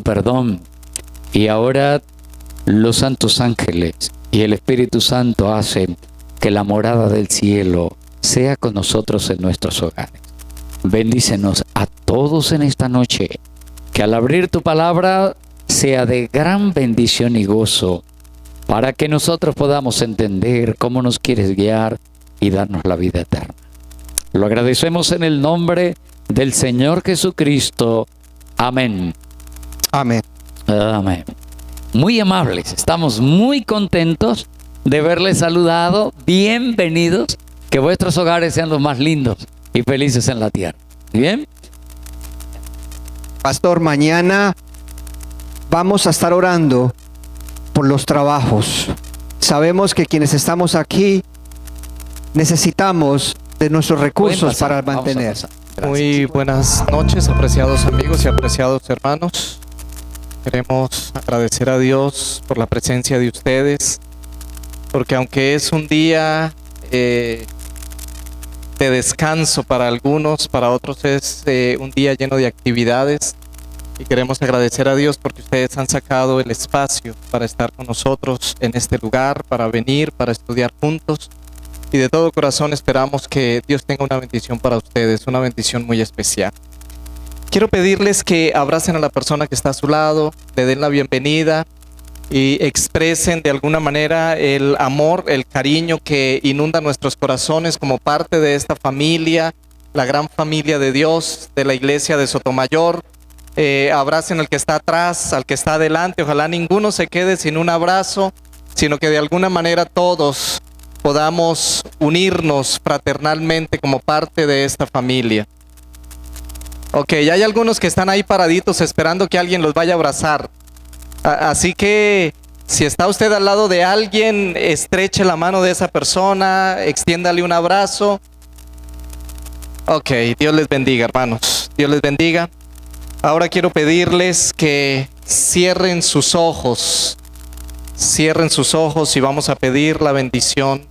perdón. Y ahora los santos ángeles y el Espíritu Santo hacen que la morada del cielo sea con nosotros en nuestros hogares. Bendícenos a todos en esta noche, que al abrir tu palabra sea de gran bendición y gozo, para que nosotros podamos entender cómo nos quieres guiar y darnos la vida eterna. Lo agradecemos en el nombre del Señor Jesucristo. Amén. Amén. Amén. Muy amables, estamos muy contentos de verles saludado. Bienvenidos, que vuestros hogares sean los más lindos y felices en la tierra. ¿Bien? Pastor, mañana vamos a estar orando por los trabajos. Sabemos que quienes estamos aquí necesitamos de nuestros recursos para mantener. Muy buenas noches, apreciados amigos y apreciados hermanos. Queremos agradecer a Dios por la presencia de ustedes, porque aunque es un día de descanso para algunos, para otros es un día lleno de actividades, y queremos agradecer a Dios porque ustedes han sacado el espacio para estar con nosotros en este lugar, para venir, para estudiar juntos, y de todo corazón esperamos que Dios tenga una bendición para ustedes, una bendición muy especial. Quiero pedirles que abracen a la persona que está a su lado, le den la bienvenida y expresen de alguna manera el amor, el cariño que inunda nuestros corazones como parte de esta familia, la gran familia de Dios, de la iglesia de Sotomayor. Abracen al que está atrás, al que está adelante. Ojalá ninguno se quede sin un abrazo, sino que de alguna manera todos podamos unirnos fraternalmente como parte de esta familia. Ok, ya hay algunos que están ahí paraditos esperando que alguien los vaya a abrazar. Así que si está usted al lado de alguien, estreche la mano de esa persona, extiéndale un abrazo. Ok, Dios les bendiga, hermanos. Dios les bendiga. Ahora quiero pedirles que cierren sus ojos. Cierren sus ojos y vamos a pedir la bendición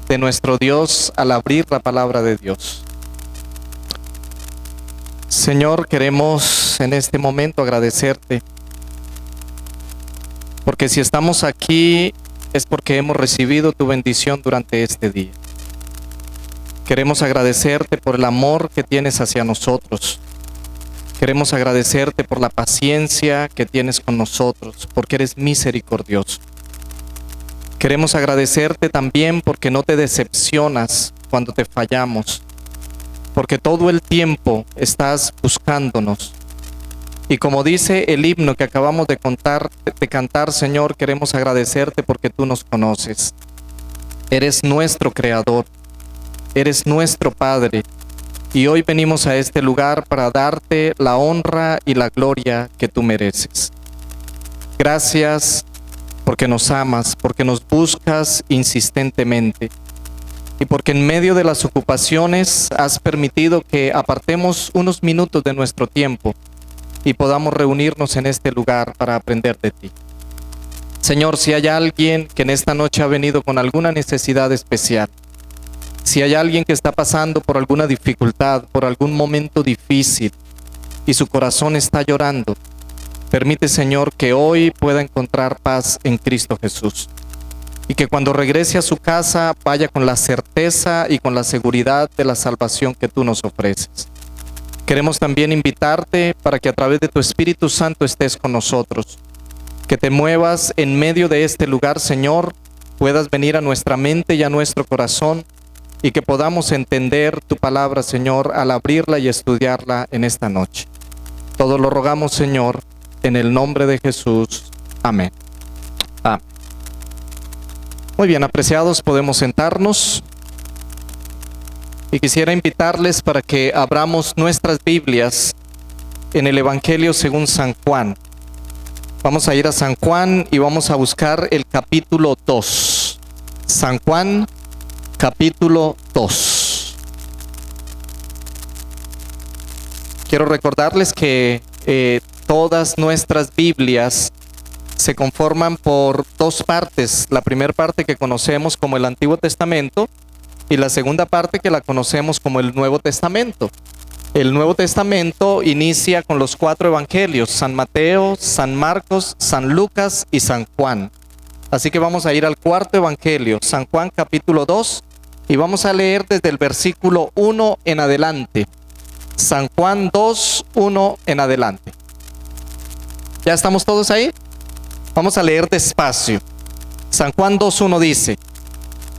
de nuestro Dios al abrir la palabra de Dios. Señor, queremos en este momento agradecerte, porque si estamos aquí es porque hemos recibido tu bendición durante este día. Queremos agradecerte por el amor que tienes hacia nosotros. Queremos agradecerte por la paciencia que tienes con nosotros, porque eres misericordioso. Queremos agradecerte también porque no te decepcionas cuando te fallamos, porque todo el tiempo estás buscándonos. Y como dice el himno que acabamos de cantar, Señor, queremos agradecerte porque tú nos conoces. Eres nuestro Creador, eres nuestro Padre, y hoy venimos a este lugar para darte la honra y la gloria que tú mereces. Gracias porque nos amas, porque nos buscas insistentemente, y porque en medio de las ocupaciones has permitido que apartemos unos minutos de nuestro tiempo y podamos reunirnos en este lugar para aprender de ti. Señor, si hay alguien que en esta noche ha venido con alguna necesidad especial, si hay alguien que está pasando por alguna dificultad, por algún momento difícil y su corazón está llorando, permite, Señor, que hoy pueda encontrar paz en Cristo Jesús. Y que cuando regrese a su casa vaya con la certeza y con la seguridad de la salvación que tú nos ofreces. Queremos también invitarte para que a través de tu Espíritu Santo estés con nosotros. Que te muevas en medio de este lugar, Señor, puedas venir a nuestra mente y a nuestro corazón, y que podamos entender tu palabra, Señor, al abrirla y estudiarla en esta noche. Todo lo rogamos, Señor, en el nombre de Jesús. Amén. Amén. Muy bien, apreciados, podemos sentarnos. Y quisiera invitarles para que abramos nuestras Biblias en el Evangelio según San Juan. Vamos a ir a San Juan y vamos a buscar el capítulo 2. San Juan, capítulo 2. Quiero recordarles que todas nuestras Biblias se conforman por dos partes. La primera parte que conocemos como el Antiguo Testamento y la segunda parte que la conocemos como el Nuevo Testamento. El Nuevo Testamento inicia con los 4 evangelios: San Mateo, San Marcos, San Lucas y San Juan. Así que vamos a ir al cuarto evangelio, San Juan capítulo 2, y vamos a leer desde el versículo 1 en adelante. San Juan 2, 1 en adelante. ¿Ya estamos todos ahí? Vamos a leer despacio. San Juan 2, 1 dice: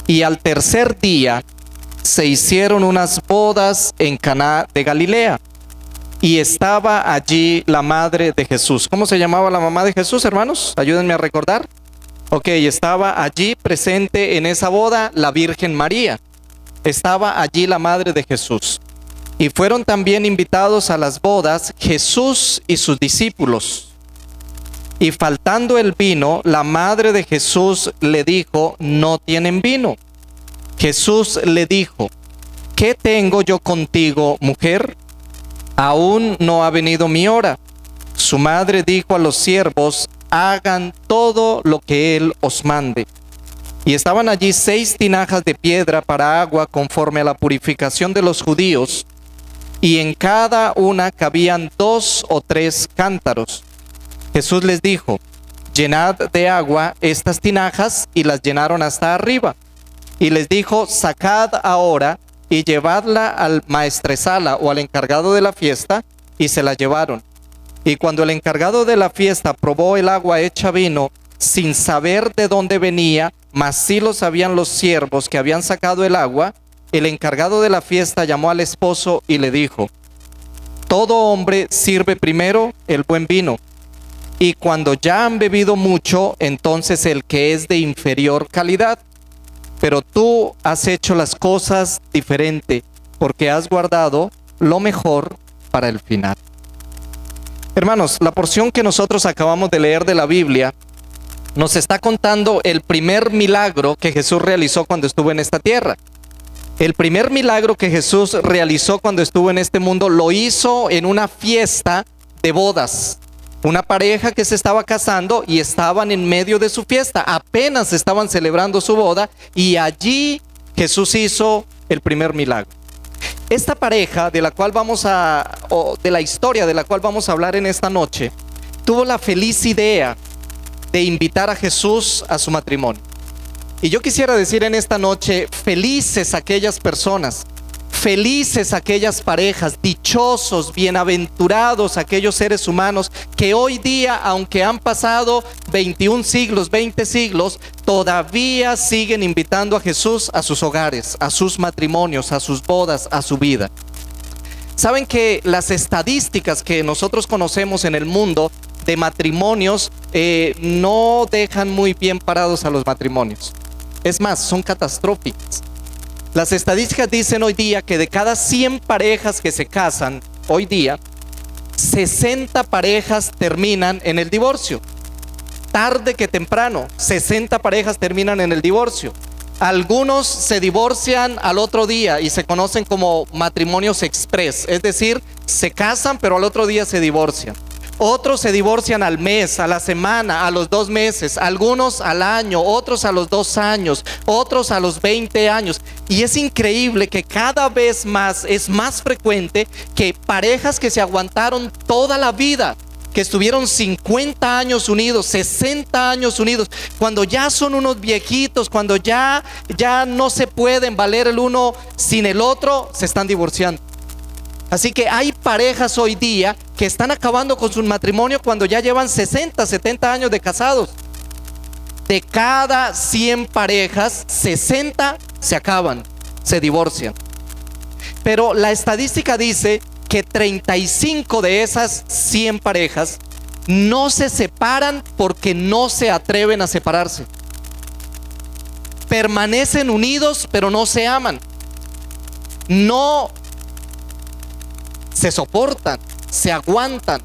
y al tercer día se hicieron unas bodas en Caná de Galilea, y estaba allí la madre de Jesús. ¿Cómo se llamaba la mamá de Jesús, hermanos? Ayúdenme a recordar. Ok, estaba allí presente en esa boda la Virgen María. Estaba allí la madre de Jesús. Y fueron también invitados a las bodas Jesús y sus discípulos. Y faltando el vino, la madre de Jesús le dijo: no tienen vino. Jesús le dijo: ¿qué tengo yo contigo, mujer? Aún no ha venido mi hora. Su madre dijo a los siervos: hagan todo lo que él os mande. Y estaban allí 6 tinajas de piedra para agua conforme a la purificación de los judíos, y en cada una cabían 2 o 3 cántaros. Jesús les dijo: llenad de agua estas tinajas, y las llenaron hasta arriba. Y les dijo: sacad ahora y llevadla al maestresala o al encargado de la fiesta, y se la llevaron. Y cuando el encargado de la fiesta probó el agua hecha vino, sin saber de dónde venía, mas sí lo sabían los siervos que habían sacado el agua, el encargado de la fiesta llamó al esposo y le dijo: todo hombre sirve primero el buen vino, y cuando ya han bebido mucho, entonces el que es de inferior calidad. Pero tú has hecho las cosas diferente, porque has guardado lo mejor para el final. Hermanos, la porción que nosotros acabamos de leer de la Biblia nos está contando el primer milagro que Jesús realizó cuando estuvo en esta tierra. El primer milagro que Jesús realizó cuando estuvo en este mundo lo hizo en una fiesta de bodas. Una pareja que se estaba casando y estaban en medio de su fiesta. Apenas estaban celebrando su boda y allí Jesús hizo el primer milagro. Esta pareja de la historia de la cual vamos a hablar en esta noche, tuvo la feliz idea de invitar a Jesús a su matrimonio. Y yo quisiera decir en esta noche: felices aquellas personas, felices aquellas parejas, dichosos, bienaventurados aquellos seres humanos que hoy día, aunque han pasado 21 siglos, 20 siglos, todavía siguen invitando a Jesús a sus hogares, a sus matrimonios, a sus bodas, a su vida. Saben que las estadísticas que nosotros conocemos en el mundo de matrimonios no dejan muy bien parados a los matrimonios. Es más, son catastróficas. Las estadísticas dicen hoy día que de cada 100 parejas que se casan hoy día, 60 parejas terminan en el divorcio. Tarde que temprano, 60 parejas terminan en el divorcio. Algunos se divorcian al otro día y se conocen como matrimonios express, es decir, se casan pero al otro día se divorcian. Otros se divorcian al mes, a la semana, a los 2 meses, algunos al año, otros a los 2 años, otros a los 20 años. Y es increíble que cada vez más es más frecuente que parejas que se aguantaron toda la vida, que estuvieron 50 años unidos, 60 años unidos, cuando ya son unos viejitos, cuando ya no se pueden valer el uno sin el otro, se están divorciando. Así que hay parejas hoy día que están acabando con su matrimonio cuando ya llevan 60, 70 años de casados. De cada 100 parejas, 60 se acaban, se divorcian. Pero la estadística dice que 35 de esas 100 parejas no se separan porque no se atreven a separarse. Permanecen unidos pero no se aman. No se soportan, se aguantan,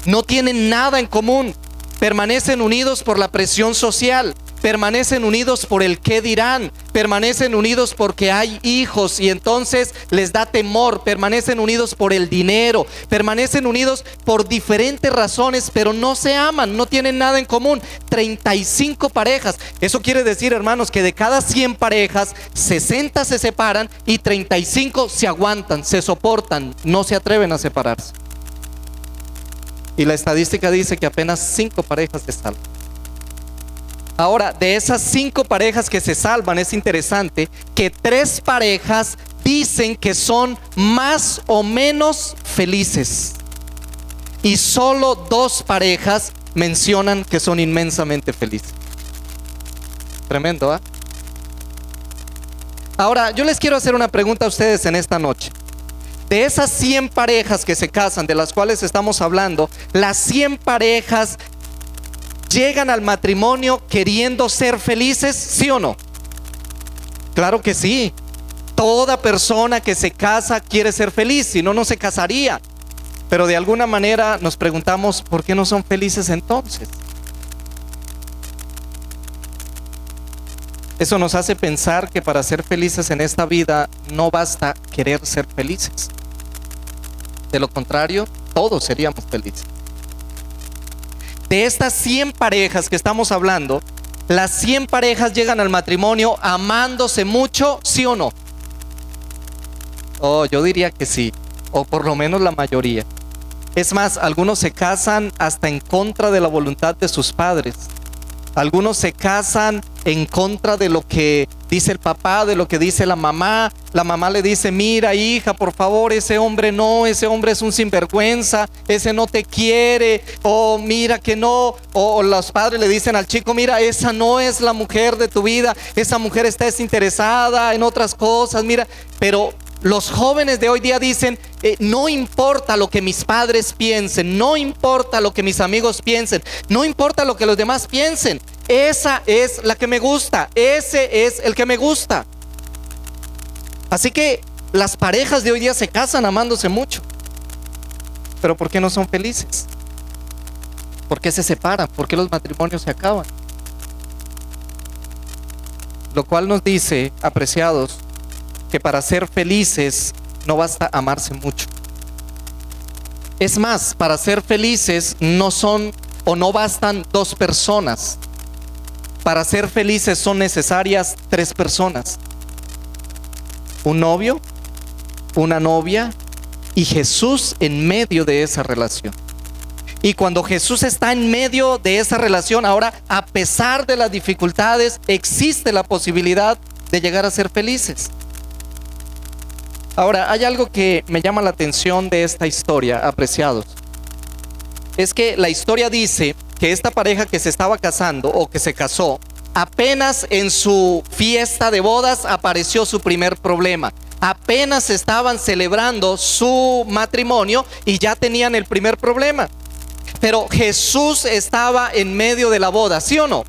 no tienen nada en común. Permanecen unidos por la presión social, permanecen unidos por el qué dirán, permanecen unidos porque hay hijos y entonces les da temor, permanecen unidos por el dinero, permanecen unidos por diferentes razones, pero no se aman, no tienen nada en común. 35 parejas, eso quiere decir, hermanos, que de cada 100 parejas, 60 se separan y 35 se aguantan, se soportan, no se atreven a separarse. Y la estadística dice que apenas 5 parejas se salvan. Ahora, de esas 5 parejas que se salvan, es interesante que 3 parejas dicen que son más o menos felices. Y solo 2 parejas mencionan que son inmensamente felices. Tremendo, ¿ah? Ahora, yo les quiero hacer una pregunta a ustedes en esta noche. De esas 100 parejas que se casan, de las cuales estamos hablando, las 100 parejas llegan al matrimonio queriendo ser felices, ¿sí o no? Claro que sí. Toda persona que se casa quiere ser feliz, si no, no se casaría. Pero de alguna manera nos preguntamos, ¿por qué no son felices entonces? Eso nos hace pensar que para ser felices en esta vida no basta querer ser felices. De lo contrario, todos seríamos felices. De estas 100 parejas que estamos hablando, las 100 parejas llegan al matrimonio amándose mucho, ¿sí o no? Oh, yo diría que sí, o por lo menos la mayoría. Es más, algunos se casan hasta en contra de la voluntad de sus padres. Algunos se casan en contra de lo que dice el papá, de lo que dice la mamá. La mamá le dice, mira hija, por favor, ese hombre no, ese hombre es un sinvergüenza, ese no te quiere, o mira que no. O los padres le dicen al chico, mira, esa no es la mujer de tu vida, esa mujer está desinteresada en otras cosas, mira. Pero los jóvenes de hoy día dicen, no importa lo que mis padres piensen, no importa lo que mis amigos piensen, no importa lo que los demás piensen, esa es la que me gusta, ese es el que me gusta. Así que las parejas de hoy día se casan amándose mucho. Pero ¿por qué no son felices? ¿Por qué se separan? ¿Por qué los matrimonios se acaban? Lo cual nos dice, apreciados, que para ser felices no basta amarse mucho. Es más, para ser felices no son o no bastan 2 personas. Para ser felices son necesarias 3 personas. Un novio, una novia y Jesús en medio de esa relación. Y cuando Jesús está en medio de esa relación, ahora, a pesar de las dificultades, existe la posibilidad de llegar a ser felices. Ahora, hay algo que me llama la atención de esta historia, apreciados. Es que la historia dice que esta pareja que se estaba casando o que se casó, apenas en su fiesta de bodas apareció su primer problema. Apenas estaban celebrando su matrimonio y ya tenían el primer problema. Pero Jesús estaba en medio de la boda, ¿sí o no?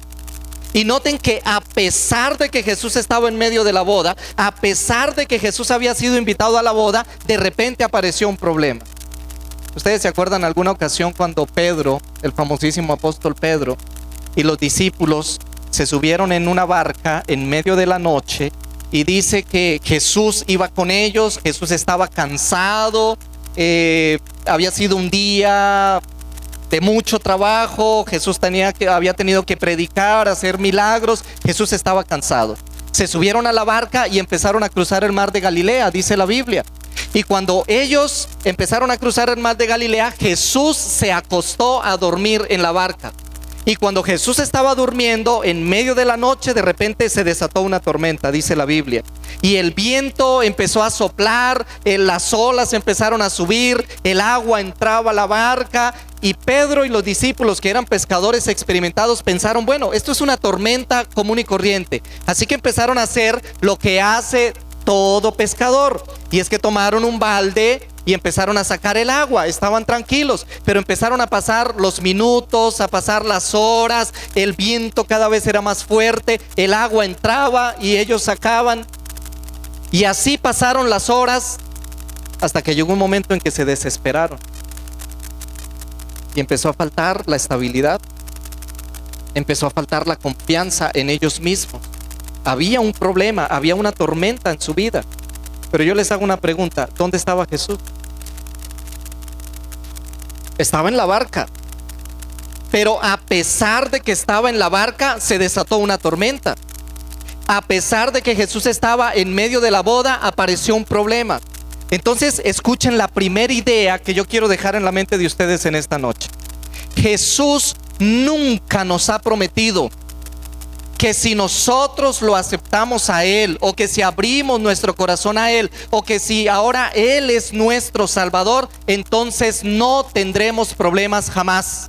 Y noten que a pesar de que Jesús estaba en medio de la boda, a pesar de que Jesús había sido invitado a la boda, de repente apareció un problema. ¿Ustedes se acuerdan alguna ocasión cuando Pedro, el famosísimo apóstol Pedro, y los discípulos se subieron en una barca en medio de la noche y dice que Jesús iba con ellos? Jesús estaba cansado, había sido un día de mucho trabajo, Jesús había tenido que predicar, hacer milagros, Jesús estaba cansado. Se subieron a la barca y empezaron a cruzar el mar de Galilea, dice la Biblia. Y cuando ellos empezaron a cruzar el mar de Galilea, Jesús se acostó a dormir en la barca. Y cuando Jesús estaba durmiendo, en medio de la noche, de repente se desató una tormenta, dice la Biblia. Y el viento empezó a soplar, las olas empezaron a subir, el agua entraba a la barca. Y Pedro y los discípulos, que eran pescadores experimentados, pensaron, bueno, esto es una tormenta común y corriente. Así que empezaron a hacer lo que hace todo pescador. Y es que tomaron un balde y empezaron a sacar el agua. Estaban tranquilos, pero empezaron a pasar los minutos, a pasar las horas. El viento cada vez era más fuerte, el agua entraba y ellos sacaban. Y así pasaron las horas hasta que llegó un momento en que se desesperaron. Y empezó a faltar la estabilidad, empezó a faltar la confianza en ellos mismos. Había un problema, había una tormenta en su vida. Pero yo les hago una pregunta, ¿dónde estaba Jesús? Estaba en la barca. Pero a pesar de que estaba en la barca, se desató una tormenta. A pesar de que Jesús estaba en medio de la boda, apareció un problema. Entonces, escuchen la primera idea que yo quiero dejar en la mente de ustedes en esta noche. Jesús nunca nos ha prometido que si nosotros lo aceptamos a Él, o que si abrimos nuestro corazón a Él, o que si ahora Él es nuestro Salvador, entonces no tendremos problemas jamás.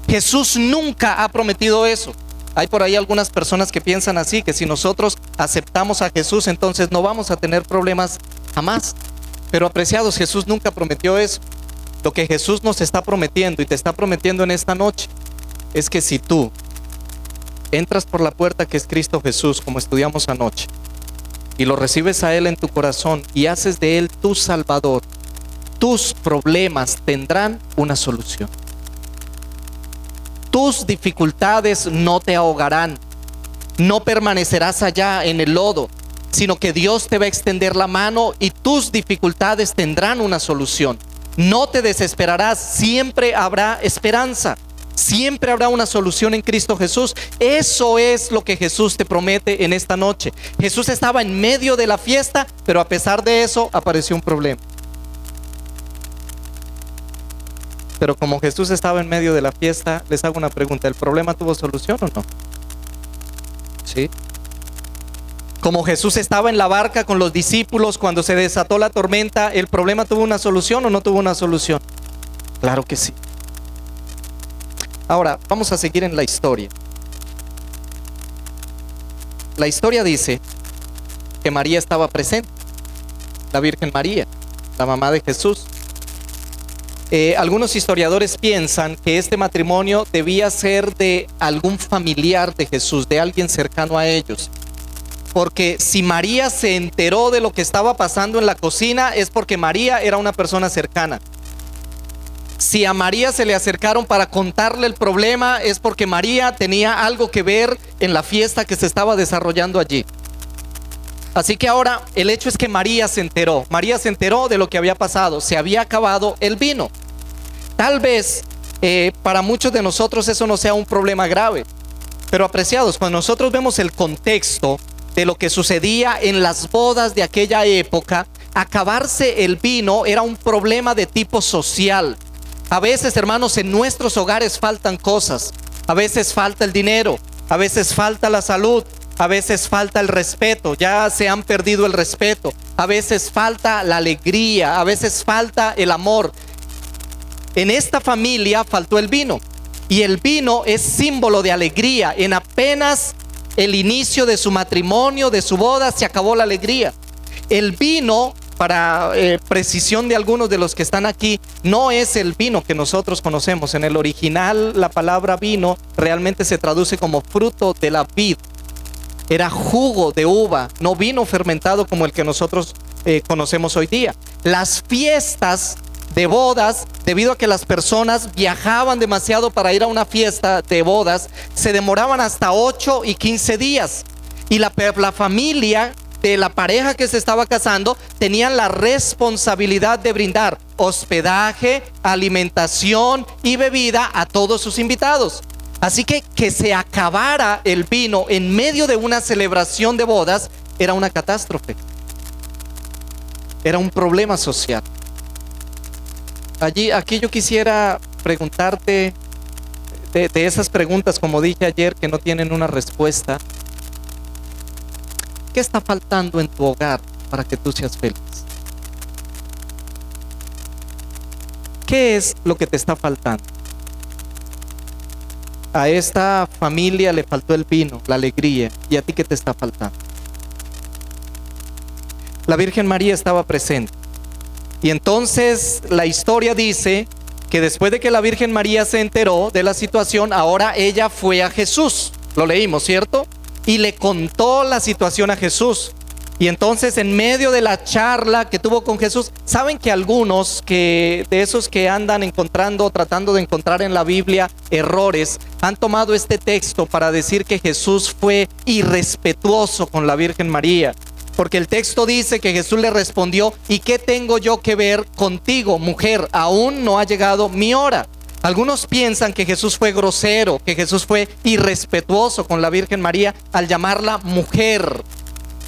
Jesús nunca ha prometido eso. Hay por ahí algunas personas que piensan así, que si nosotros aceptamos a Jesús, entonces no vamos a tener problemas jamás. Pero apreciados, Jesús nunca prometió eso. Lo que Jesús nos está prometiendo y te está prometiendo en esta noche es que si tú entras por la puerta que es Cristo Jesús, como estudiamos anoche, y lo recibes a Él en tu corazón y haces de Él tu Salvador, tus problemas tendrán una solución. Tus dificultades no te ahogarán, no permanecerás allá en el lodo, sino que Dios te va a extender la mano y tus dificultades tendrán una solución. No te desesperarás, siempre habrá esperanza. Siempre habrá una solución en Cristo Jesús. Eso es lo que Jesús te promete en esta noche. Jesús estaba en medio de la fiesta, pero a pesar de eso apareció un problema. Pero como Jesús estaba en medio de la fiesta, les hago una pregunta: ¿el problema tuvo solución o no? ¿Sí? Como Jesús estaba en la barca con los discípulos cuando se desató la tormenta, ¿el problema tuvo una solución o no tuvo una solución? Claro que sí. Ahora, vamos a seguir en la historia. La historia dice que María estaba presente, la Virgen María, la mamá de Jesús. Algunos historiadores piensan que este matrimonio debía ser de algún familiar de Jesús, de alguien cercano a ellos. Porque si María se enteró de lo que estaba pasando en la cocina, es porque María era una persona cercana. Si a María se le acercaron para contarle el problema, es porque María tenía algo que ver en la fiesta que se estaba desarrollando allí. Así que ahora el hecho es que María se enteró de lo que había pasado. Se había acabado el vino. Tal vez para muchos de nosotros eso no sea un problema grave, pero apreciados, cuando nosotros vemos el contexto de lo que sucedía en las bodas de aquella época, acabarse el vino era un problema de tipo social. A veces, hermanos, en nuestros hogares faltan cosas. A veces falta el dinero, a veces falta la salud, a veces falta el respeto. Ya se han perdido el respeto. A veces falta la alegría, a veces falta el amor. En esta familia faltó el vino, y el vino es símbolo de alegría. En apenas el inicio de su matrimonio, de su boda, se acabó la alegría. El vino, para precisión de algunos de los que están aquí, no es el vino que nosotros conocemos. En el original, la palabra vino realmente se traduce como fruto de la vid. Era jugo de uva, no vino fermentado como el que nosotros conocemos hoy día. Las fiestas de bodas, debido a que las personas viajaban demasiado para ir a una fiesta de bodas, se demoraban hasta 8 y 15 días. Y la familia de la pareja que se estaba casando tenían la responsabilidad de brindar hospedaje, alimentación y bebida a todos sus invitados. Así que se acabara el vino en medio de una celebración de bodas era una catástrofe. Era un problema social. Aquí yo quisiera preguntarte de esas preguntas, como dije ayer, que no tienen una respuesta. ¿Qué está faltando en tu hogar para que tú seas feliz? ¿Qué es lo que te está faltando? A esta familia le faltó el vino, la alegría. ¿Y a ti qué te está faltando? La Virgen María estaba presente. Y entonces la historia dice que después de que la Virgen María se enteró de la situación, ahora ella fue a Jesús. Lo leímos, ¿cierto? Y le contó la situación a Jesús. Y entonces en medio de la charla que tuvo con Jesús, saben que algunos de esos que andan tratando de encontrar en la Biblia errores, han tomado este texto para decir que Jesús fue irrespetuoso con la Virgen María. Porque el texto dice que Jesús le respondió: ¿y qué tengo yo que ver contigo, mujer? Aún no ha llegado mi hora. Algunos piensan que Jesús fue grosero, que Jesús fue irrespetuoso con la Virgen María al llamarla mujer.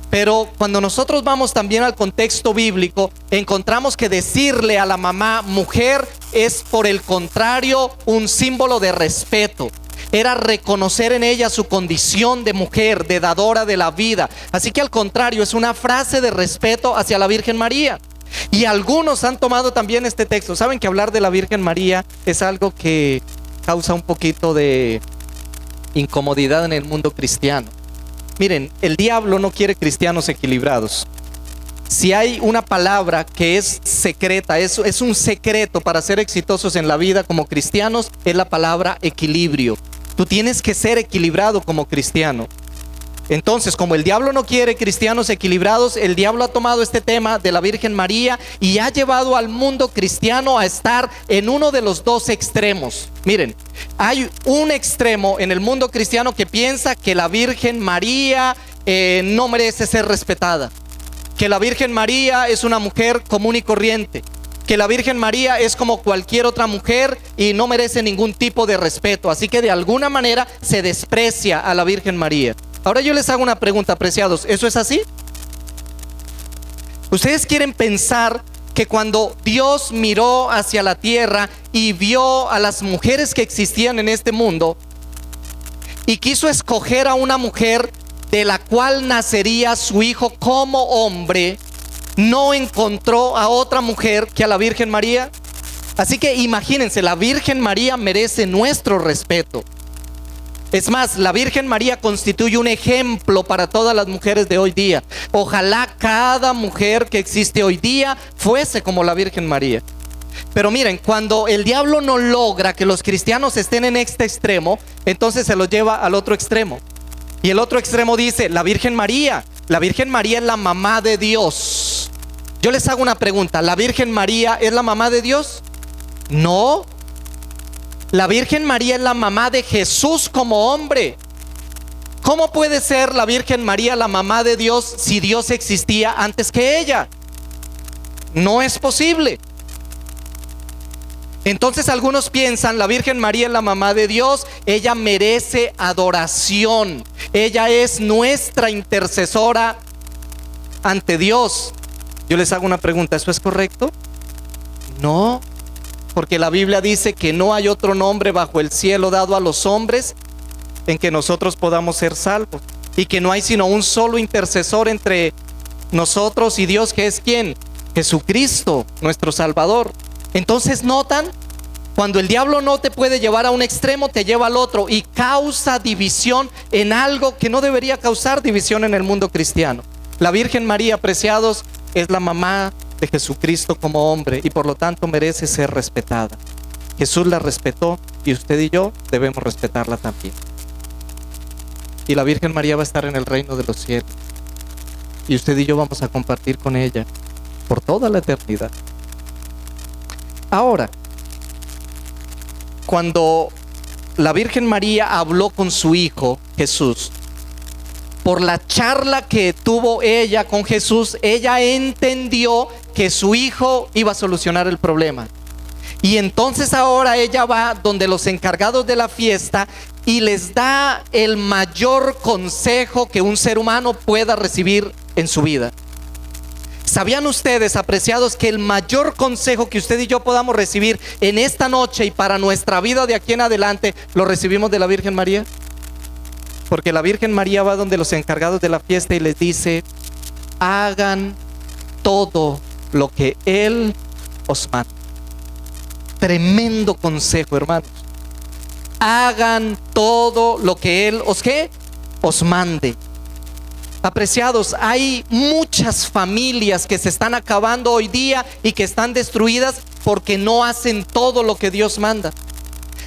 Pero cuando nosotros vamos también al contexto bíblico, encontramos que decirle a la mamá mujer es, por el contrario, un símbolo de respeto. Era reconocer en ella su condición de mujer, de dadora de la vida. Así que al contrario, es una frase de respeto hacia la Virgen María. Y algunos han tomado también este texto. Saben que hablar de la Virgen María es algo que causa un poquito de incomodidad en el mundo cristiano. Miren, el diablo no quiere cristianos equilibrados. Si hay una palabra que es secreta, es un secreto para ser exitosos en la vida como cristianos, es la palabra equilibrio. Tú tienes que ser equilibrado como cristiano. Entonces, como el diablo no quiere cristianos equilibrados, el diablo ha tomado este tema de la Virgen María y ha llevado al mundo cristiano a estar en uno de los dos extremos. Miren, hay un extremo en el mundo cristiano que piensa que la Virgen María no merece ser respetada, que la Virgen María es una mujer común y corriente, que la Virgen María es como cualquier otra mujer y no merece ningún tipo de respeto. Así que de alguna manera se desprecia a la Virgen María. Ahora yo les hago una pregunta, apreciados. ¿Eso es así? ¿Ustedes quieren pensar que cuando Dios miró hacia la tierra y vio a las mujeres que existían en este mundo y quiso escoger a una mujer de la cual nacería su hijo como hombre, no encontró a otra mujer que a la Virgen María? Así que imagínense, la Virgen María merece nuestro respeto. Es más, la Virgen María constituye un ejemplo para todas las mujeres de hoy día. Ojalá cada mujer que existe hoy día fuese como la Virgen María. Pero miren, cuando el diablo no logra que los cristianos estén en este extremo, entonces se los lleva al otro extremo. Y el otro extremo dice: la Virgen María es la mamá de Dios. Yo les hago una pregunta: ¿la Virgen María es la mamá de Dios? No. La Virgen María es la mamá de Jesús como hombre. ¿Cómo puede ser la Virgen María la mamá de Dios si Dios existía antes que ella? No es posible. Entonces algunos piensan: la Virgen María es la mamá de Dios, ella merece adoración, ella es nuestra intercesora ante Dios. Yo les hago una pregunta: ¿eso es correcto? No. Porque la Biblia dice que no hay otro nombre bajo el cielo dado a los hombres en que nosotros podamos ser salvos, y que no hay sino un solo intercesor entre nosotros y Dios, que es ¿quién? Jesucristo, nuestro Salvador. Entonces, ¿notan? Cuando el diablo no te puede llevar a un extremo, te lleva al otro y causa división en algo que no debería causar división en el mundo cristiano. La Virgen María, apreciados, es la mamá de Jesucristo como hombre y por lo tanto merece ser respetada. Jesús la respetó y usted y yo debemos respetarla también. Y la Virgen María va a estar en el reino de los cielos y usted y yo vamos a compartir con ella por toda la eternidad. Ahora, cuando la Virgen María habló con su hijo Jesús, por la charla que tuvo ella con Jesús, ella entendió que su hijo iba a solucionar el problema. Y entonces ahora ella va donde los encargados de la fiesta y les da el mayor consejo que un ser humano pueda recibir en su vida. ¿Sabían ustedes, apreciados, que el mayor consejo que usted y yo podamos recibir en esta noche y para nuestra vida de aquí en adelante lo recibimos de la Virgen María? Porque la Virgen María va donde los encargados de la fiesta y les dice: hagan todo lo que Él os manda. Tremendo consejo, hermanos. Hagan todo lo que Él os, ¿qué? Os mande. Apreciados, hay muchas familias que se están acabando hoy día y que están destruidas porque no hacen todo lo que Dios manda.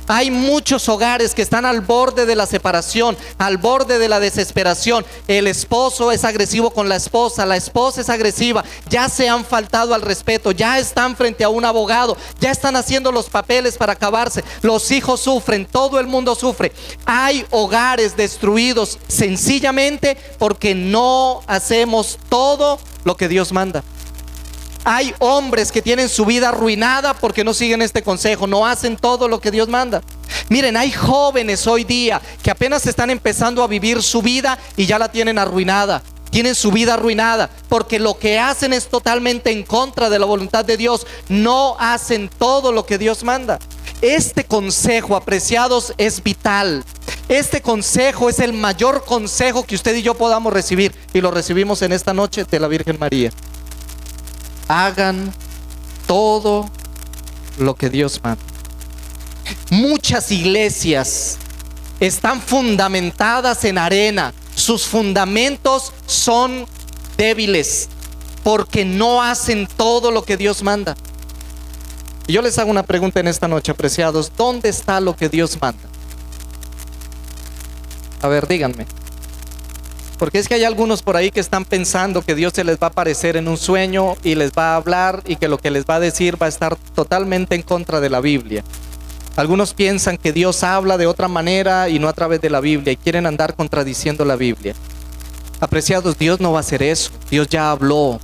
Hay muchos hogares que están al borde de la separación, al borde de la desesperación. El esposo es agresivo con la esposa es agresiva, ya se han faltado al respeto, ya están frente a un abogado, ya están haciendo los papeles para acabarse, los hijos sufren, todo el mundo sufre. Hay hogares destruidos sencillamente porque no hacemos todo lo que Dios manda. Hay hombres que tienen su vida arruinada porque no siguen este consejo, no hacen todo lo que Dios manda. Miren, hay jóvenes hoy día que apenas están empezando a vivir su vida y ya la tienen arruinada. Tienen su vida arruinada porque lo que hacen es totalmente en contra de la voluntad de Dios. No hacen todo lo que Dios manda. Este consejo, apreciados, es vital. Este consejo es el mayor consejo que usted y yo podamos recibir, y lo recibimos en esta noche de la Virgen María. Hagan todo lo que Dios manda. Muchas iglesias están fundamentadas en arena. Sus fundamentos son débiles porque no hacen todo lo que Dios manda. Y yo les hago una pregunta en esta noche, apreciados. ¿Dónde está lo que Dios manda? A ver, díganme. Porque es que hay algunos por ahí que están pensando que Dios se les va a aparecer en un sueño y les va a hablar, y que lo que les va a decir va a estar totalmente en contra de la Biblia. Algunos piensan que Dios habla de otra manera y no a través de la Biblia, y quieren andar contradiciendo la Biblia. Apreciados, Dios no va a hacer eso. Dios ya habló,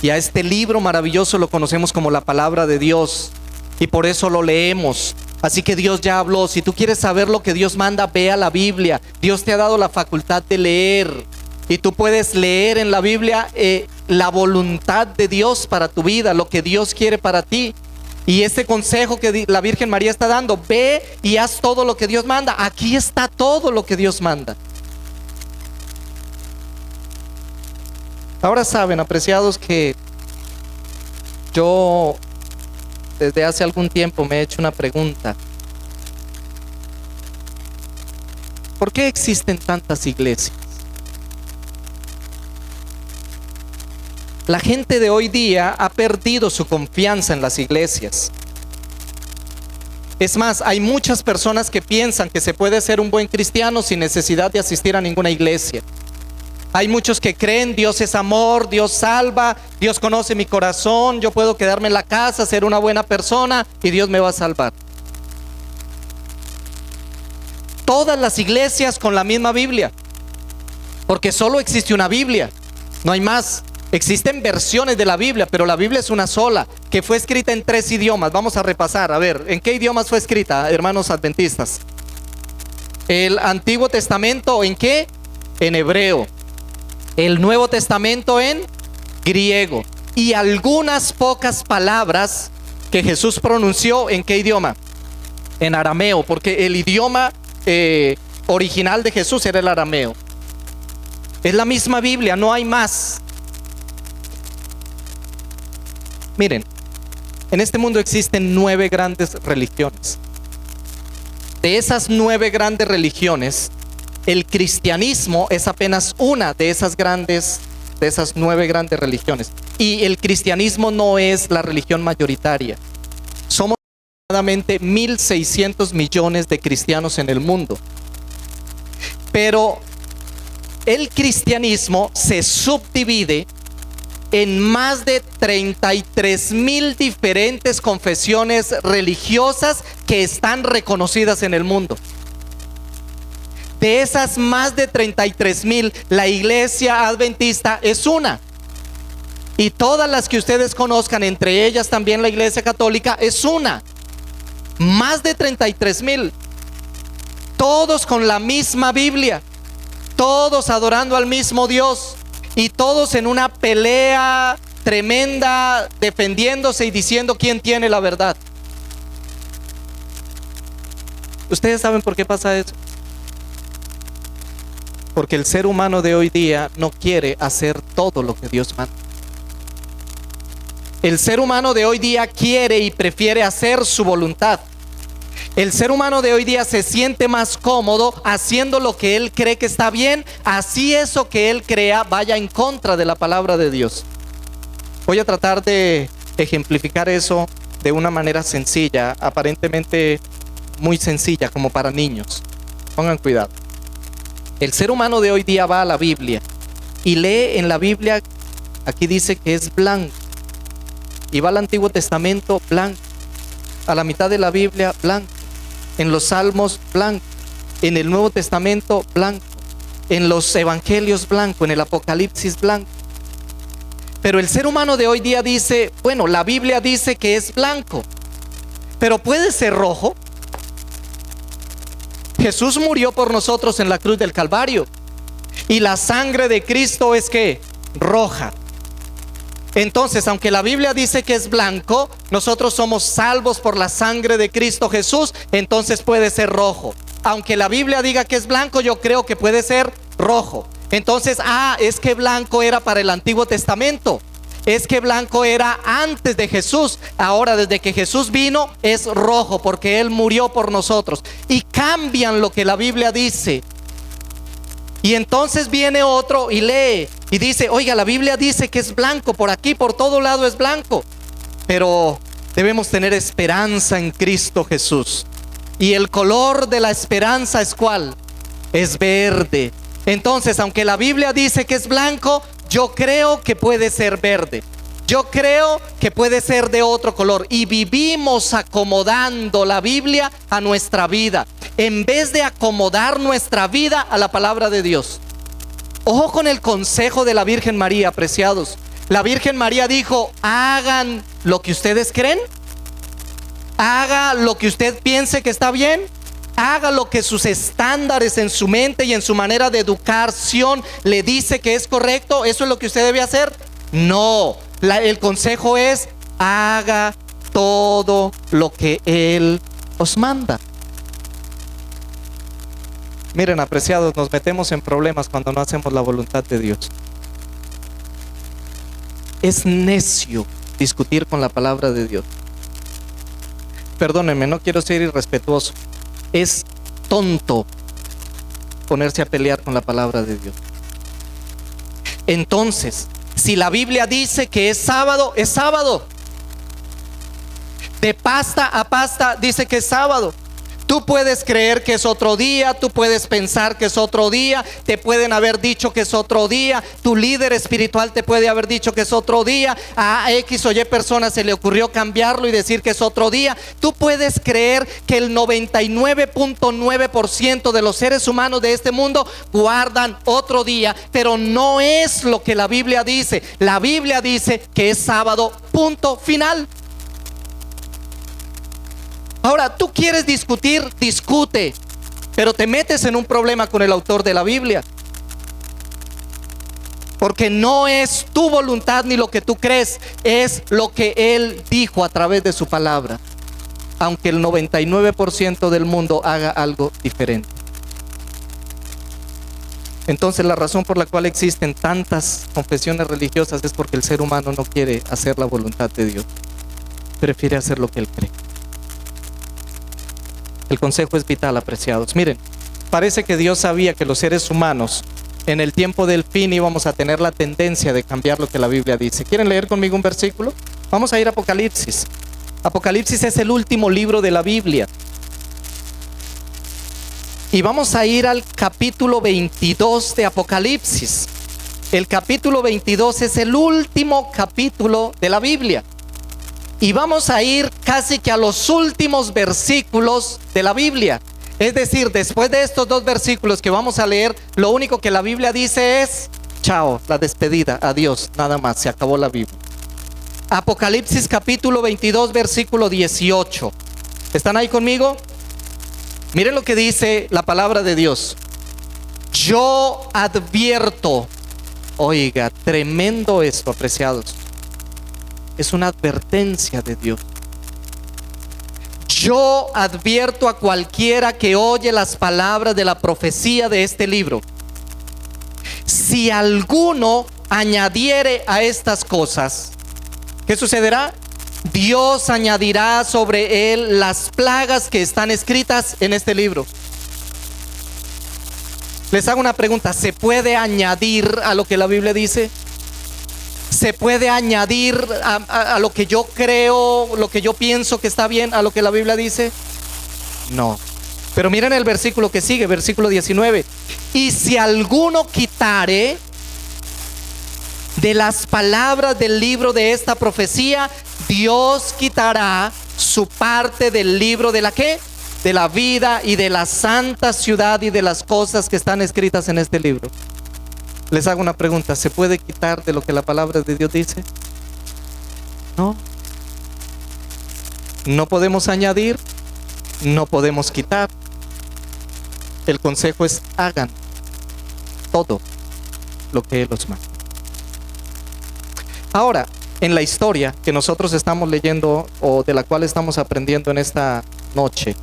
y a este libro maravilloso lo conocemos como la palabra de Dios, y por eso lo leemos. Así que Dios ya habló. Si tú quieres saber lo que Dios manda, ve a la Biblia. Dios te ha dado la facultad de leer, y tú puedes leer en la Biblia la voluntad de Dios para tu vida, lo que Dios quiere para ti. Y este consejo que la Virgen María está dando: ve y haz todo lo que Dios manda. Aquí está todo lo que Dios manda. Ahora saben, apreciados, que yo desde hace algún tiempo me he hecho una pregunta. ¿Por qué existen tantas iglesias? La gente de hoy día ha perdido su confianza en las iglesias. Es más, hay muchas personas que piensan que se puede ser un buen cristiano sin necesidad de asistir a ninguna iglesia. Hay muchos que creen Dios es amor, Dios salva, Dios conoce mi corazón, yo puedo quedarme en la casa, ser una buena persona y Dios me va a salvar. Todas las iglesias con la misma Biblia, porque solo existe una Biblia, no hay más. Existen versiones de la Biblia, pero la Biblia es una sola, que fue escrita en 3 idiomas. Vamos a repasar, a ver, ¿en qué idiomas fue escrita, hermanos adventistas? El Antiguo Testamento, ¿en qué? En hebreo. El Nuevo Testamento en griego. Y algunas pocas palabras que Jesús pronunció, ¿en qué idioma? En arameo, porque el idioma original de Jesús era el arameo. Es la misma Biblia, no hay más. Miren, en este mundo existen 9 grandes religiones. De esas 9 grandes religiones, el cristianismo es apenas una de esas 9 grandes religiones. Y el cristianismo no es la religión mayoritaria. Somos aproximadamente 1.600 millones de cristianos en el mundo. Pero el cristianismo se subdivide en más de 33,000 diferentes confesiones religiosas que están reconocidas en el mundo. De esas más de 33,000, la iglesia adventista es una. Y todas las que ustedes conozcan, entre ellas también la iglesia católica, es una. Más de 33,000. Todos con la misma Biblia. Todos adorando al mismo Dios. Y todos en una pelea tremenda, defendiéndose y diciendo quién tiene la verdad. ¿Ustedes saben por qué pasa eso? Porque el ser humano de hoy día no quiere hacer todo lo que Dios manda. El ser humano de hoy día quiere y prefiere hacer su voluntad. El ser humano de hoy día se siente más cómodo haciendo lo que él cree que está bien, así eso que él crea vaya en contra de la palabra de Dios. Voy a tratar de ejemplificar eso de una manera sencilla, aparentemente muy sencilla, como para niños. Pongan cuidado. El ser humano de hoy día va a la Biblia y lee en la Biblia, aquí dice que es blanco, y va al Antiguo Testamento blanco, a la mitad de la Biblia blanco, en los Salmos blanco, en el Nuevo Testamento blanco, en los Evangelios blanco, en el Apocalipsis blanco. Pero el ser humano de hoy día dice, bueno, la Biblia dice que es blanco, pero puede ser rojo. Jesús murió por nosotros en la cruz del Calvario y la sangre de Cristo es ¿qué? Roja. Entonces, aunque la Biblia dice que es blanco, nosotros somos salvos por la sangre de Cristo Jesús, entonces puede ser rojo. Aunque la Biblia diga que es blanco, yo creo que puede ser rojo. Entonces, es que blanco era para el Antiguo Testamento. Es que blanco era antes de Jesús. Ahora, desde que Jesús vino, es rojo porque Él murió por nosotros. Y cambian lo que la Biblia dice. Y entonces viene otro y lee y dice, oiga, la Biblia dice que es blanco, por aquí, por todo lado es blanco. Pero debemos tener esperanza en Cristo Jesús. Y el color de la esperanza es ¿cuál? Es verde. Entonces, aunque la Biblia dice que es blanco, yo creo que puede ser verde. Yo creo que puede ser de otro color. Y vivimos acomodando la Biblia a nuestra vida, en vez de acomodar nuestra vida a la palabra de Dios. Ojo con el consejo de la Virgen María, apreciados. La Virgen María dijo, hagan lo que ustedes creen. Haga lo que usted piense que está bien. Haga lo que sus estándares en su mente y en su manera de educación le dice que es correcto. ¿Eso es lo que usted debe hacer? No, el consejo es haga todo lo que Él os manda. Miren, apreciados, nos metemos en problemas cuando no hacemos la voluntad de Dios. Es necio discutir con la palabra de Dios. Perdónenme, no quiero ser irrespetuoso. Es tonto ponerse a pelear con la palabra de Dios. Entonces, si la Biblia dice que es sábado, es sábado. De pasta a pasta dice que es sábado. Tú puedes creer que es otro día, tú puedes pensar que es otro día, te pueden haber dicho que es otro día, tu líder espiritual te puede haber dicho que es otro día, a X o Y persona se le ocurrió cambiarlo y decir que es otro día. Tú puedes creer que el 99.9% de los seres humanos de este mundo guardan otro día, pero no es lo que la Biblia dice. La Biblia dice que es sábado, punto final. Ahora, tú quieres discutir, discute, pero te metes en un problema con el autor de la Biblia. Porque no es tu voluntad ni lo que tú crees, es lo que Él dijo a través de su palabra. Aunque el 99% del mundo haga algo diferente. Entonces, la razón por la cual existen tantas confesiones religiosas es porque el ser humano no quiere hacer la voluntad de Dios. Prefiere hacer lo que él cree. El consejo es vital, apreciados. Miren, parece que Dios sabía que los seres humanos en el tiempo del fin íbamos a tener la tendencia de cambiar lo que la Biblia dice. ¿Quieren leer conmigo un versículo? Vamos a ir a Apocalipsis. Apocalipsis es el último libro de la Biblia. Y vamos a ir al capítulo 22 de Apocalipsis. El capítulo 22 es el último capítulo de la Biblia. Y vamos a ir casi que a los últimos versículos de la Biblia. Es decir, después de estos dos versículos que vamos a leer, lo único que la Biblia dice es chao, la despedida, adiós, nada más, se acabó la Biblia. Apocalipsis capítulo 22, versículo 18. ¿Están ahí conmigo? Miren lo que dice la palabra de Dios. Yo advierto, oiga, tremendo esto, apreciados. Es una advertencia de Dios. Yo advierto a cualquiera que oye las palabras de la profecía de este libro. Si alguno añadiere a estas cosas, ¿qué sucederá? Dios añadirá sobre él las plagas que están escritas en este libro. Les hago una pregunta. ¿Se puede añadir a lo que la Biblia dice? ¿Se puede añadir a lo que yo creo, lo que yo pienso que está bien, a lo que la Biblia dice? No. Pero miren el versículo que sigue, versículo 19. Y si alguno quitare de las palabras del libro de esta profecía, Dios quitará su parte del libro de la ¿qué? De la vida y de la santa ciudad y de las cosas que están escritas en este libro. Les hago una pregunta, ¿se puede quitar de lo que la palabra de Dios dice? No. No podemos añadir, no podemos quitar. El consejo es: hagan todo lo que Él os manda. Ahora, en la historia que nosotros estamos leyendo o de la cual estamos aprendiendo en esta noche,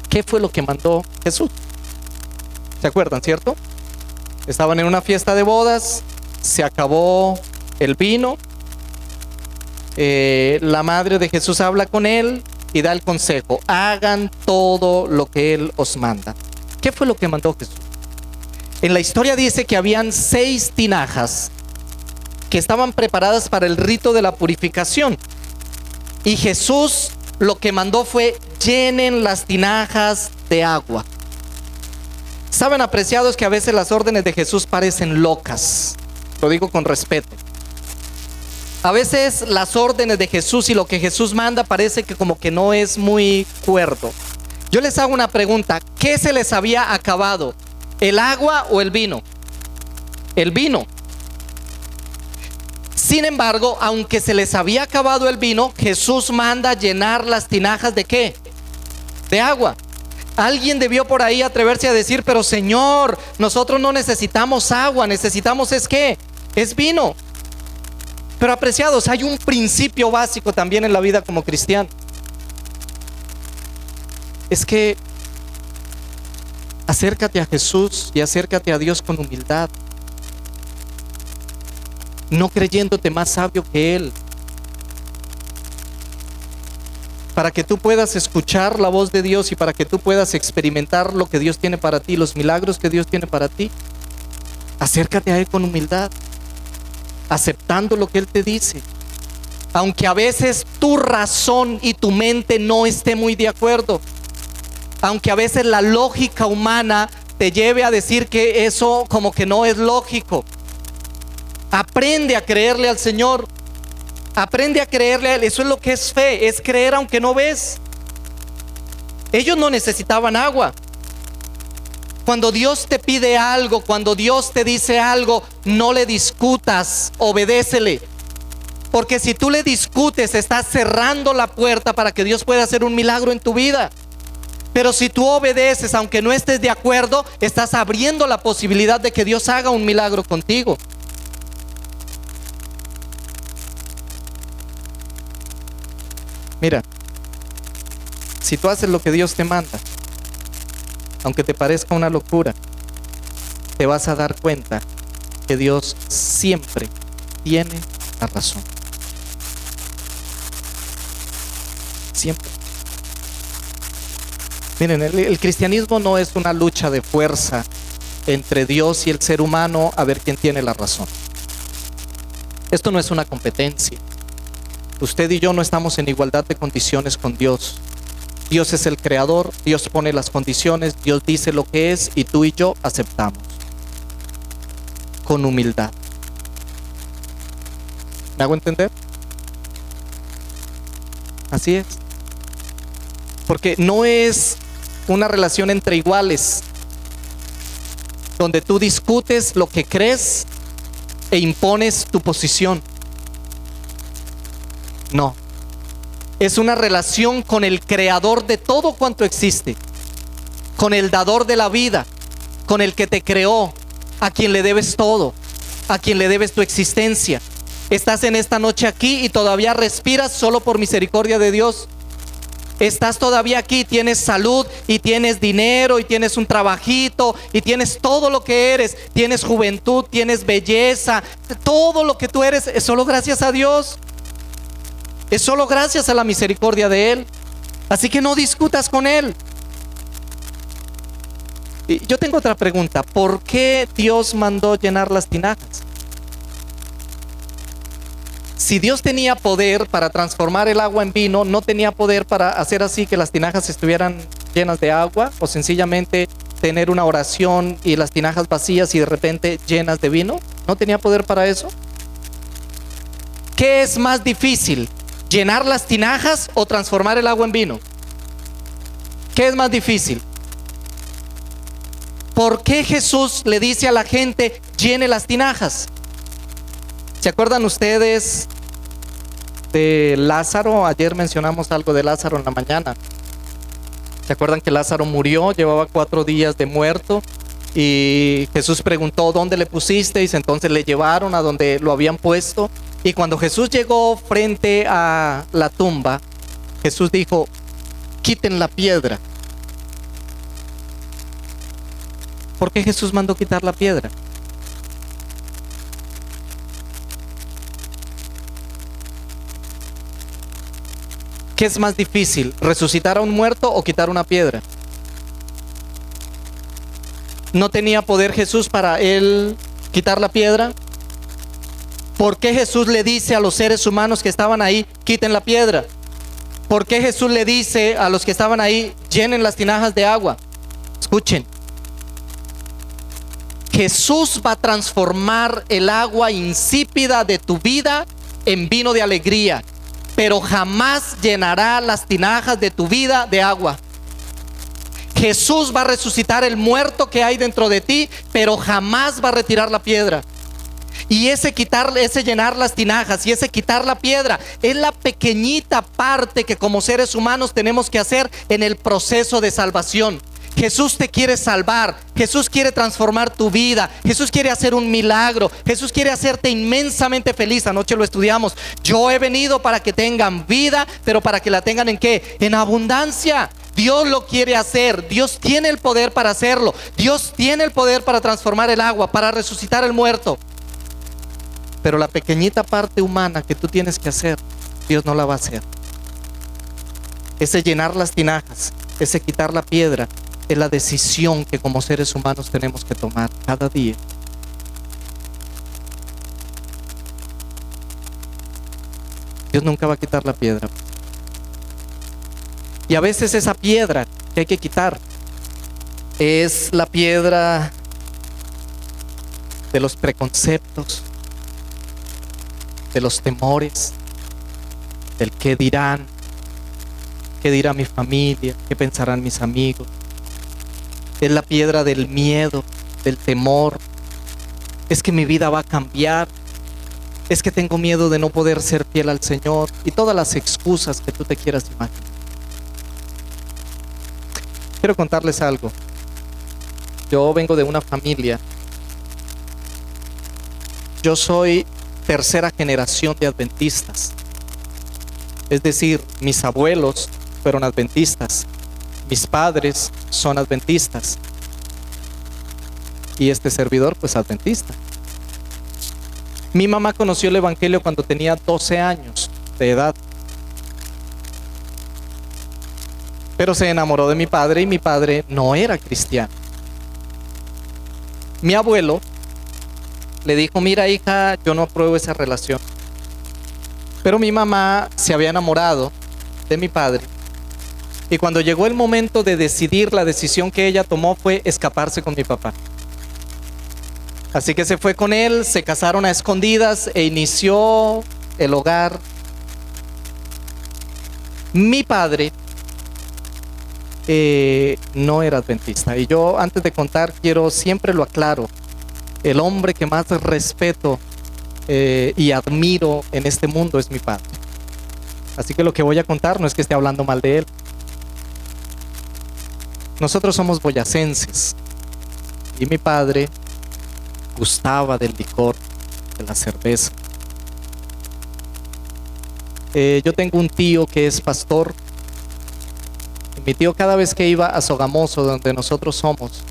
¿qué fue lo que mandó Jesús? ¿Se acuerdan, cierto? Estaban en una fiesta de bodas, se acabó el vino, la madre de Jesús habla con él y da el consejo: hagan todo lo que Él os manda. ¿Qué fue lo que mandó Jesús? En la historia dice que habían 6 tinajas que estaban preparadas para el rito de la purificación, y Jesús lo que mandó fue: llenen las tinajas de agua. Saben, apreciados, que a veces las órdenes de Jesús parecen locas. Lo digo con respeto. A veces las órdenes de Jesús y lo que Jesús manda parece que como que no es muy cuerdo. Yo les hago una pregunta: ¿qué se les había acabado? ¿El agua o el vino? El vino. Sin embargo, aunque se les había acabado el vino, Jesús manda llenar las tinajas ¿de qué? De agua. Alguien debió por ahí atreverse a decir: pero Señor, nosotros no necesitamos agua, necesitamos ¿es qué? Es vino. Pero apreciados, hay un principio básico también en la vida como cristiano. Es que acércate a Jesús y acércate a Dios con humildad, no creyéndote más sabio que Él, para que tú puedas escuchar la voz de Dios y para que tú puedas experimentar lo que Dios tiene para ti, los milagros que Dios tiene para ti. Acércate a Él con humildad, aceptando lo que Él te dice, aunque a veces tu razón y tu mente no esté muy de acuerdo, aunque a veces la lógica humana te lleve a decir que eso como que no es lógico. Aprende a creerle al Señor, aprende a creerle a Él. Eso es lo que es fe, es creer aunque no ves. Ellos no necesitaban agua. Cuando Dios te pide algo, cuando Dios te dice algo, no le discutas, obedécele. Porque si tú le discutes, estás cerrando la puerta para que Dios pueda hacer un milagro en tu vida. Pero si tú obedeces, aunque no estés de acuerdo, estás abriendo la posibilidad de que Dios haga un milagro contigo. Mira, si tú haces lo que Dios te manda, aunque te parezca una locura, te vas a dar cuenta que Dios siempre tiene la razón. Siempre. Miren, el cristianismo no es una lucha de fuerza entre Dios y el ser humano a ver quién tiene la razón. Esto no es una competencia. Usted y yo no estamos en igualdad de condiciones con Dios. Dios es el creador, Dios pone las condiciones, Dios dice lo que es y tú y yo aceptamos. Con humildad. ¿Me hago entender? Así es. Porque no es una relación entre iguales, donde tú discutes lo que crees e impones tu posición. No. Es una relación con el creador de todo cuanto existe, con el dador de la vida, con el que te creó, a quien le debes todo, a quien le debes tu existencia. Estás en esta noche aquí y todavía respiras solo por misericordia de Dios. Estás todavía aquí, tienes salud y tienes dinero y tienes un trabajito y tienes todo lo que eres, tienes juventud, tienes belleza, todo lo que tú eres es solo gracias a Dios. Es solo gracias a la misericordia de Él. Así que no discutas con Él. Y yo tengo otra pregunta: ¿por qué Dios mandó llenar las tinajas? Si Dios tenía poder para transformar el agua en vino, no tenía poder para hacer así que las tinajas estuvieran llenas de agua, o sencillamente tener una oración y las tinajas vacías y de repente llenas de vino? ¿No tenía poder para eso? ¿Qué es más difícil? ¿Llenar las tinajas o transformar el agua en vino? ¿Qué es más difícil? ¿Por qué Jesús le dice a la gente llene las tinajas? ¿Se acuerdan ustedes de Lázaro? Ayer mencionamos algo de Lázaro en la mañana. ¿Se acuerdan que Lázaro murió? Llevaba 4 días de muerto y Jesús preguntó: ¿dónde le pusisteis? Entonces le llevaron a donde lo habían puesto, y cuando Jesús llegó frente a la tumba, Jesús dijo: quiten la piedra. ¿Por qué Jesús mandó quitar la piedra? ¿Qué es más difícil? ¿Resucitar a un muerto o quitar una piedra? ¿No tenía poder Jesús para él quitar la piedra? ¿Por qué Jesús le dice a los seres humanos que estaban ahí: quiten la piedra? ¿Por qué Jesús le dice a los que estaban ahí: llenen las tinajas de agua? Escuchen. Jesús va a transformar el agua insípida de tu vida en vino de alegría, pero jamás llenará las tinajas de tu vida de agua. Jesús va a resucitar el muerto que hay dentro de ti, pero jamás va a retirar la piedra. Y ese llenar las tinajas y ese quitar la piedra es la pequeñita parte que como seres humanos tenemos que hacer en el proceso de salvación. Jesús te quiere salvar, Jesús quiere transformar tu vida, Jesús quiere hacer un milagro, Jesús quiere hacerte inmensamente feliz. Anoche lo estudiamos. Yo he venido para que tengan vida, pero para que la tengan ¿en qué? En abundancia. Dios lo quiere hacer, Dios tiene el poder para hacerlo, Dios tiene el poder para transformar el agua, para resucitar el muerto. Pero la pequeñita parte humana que tú tienes que hacer, Dios no la va a hacer. Ese llenar las tinajas, ese quitar la piedra, es la decisión que como seres humanos tenemos que tomar cada día. Dios nunca va a quitar la piedra. Y a veces esa piedra que hay que quitar es la piedra de los preconceptos, de los temores, del qué dirán, qué dirá mi familia, qué pensarán mis amigos. Es la piedra del miedo, del temor. Es que mi vida va a cambiar. Es que tengo miedo de no poder ser fiel al Señor. Y todas las excusas que tú te quieras imaginar. Quiero contarles algo. Yo vengo de una familia. Yo soy 3ª generación de adventistas. Es decir, mis abuelos fueron adventistas. Mis padres son adventistas. Y este servidor, pues, adventista. Mi mamá conoció el evangelio cuando tenía 12 años de edad. Pero se enamoró de mi padre y mi padre no era cristiano. Mi abuelo le dijo: mira, hija, yo no apruebo esa relación. Pero mi mamá se había enamorado de mi padre. Y cuando llegó el momento de decidir, la decisión que ella tomó fue escaparse con mi papá. Así que se fue con él, se casaron a escondidas e inició el hogar. Mi padre no era adventista. Y yo, antes de contar, siempre lo aclaro, el hombre que más respeto y admiro en este mundo es mi padre. Así que lo que voy a contar no es que esté hablando mal de él. Nosotros somos boyacenses y mi padre gustaba del licor, de la cerveza. Yo tengo un tío que es pastor. Y mi tío, cada vez que iba a Sogamoso, donde nosotros somos,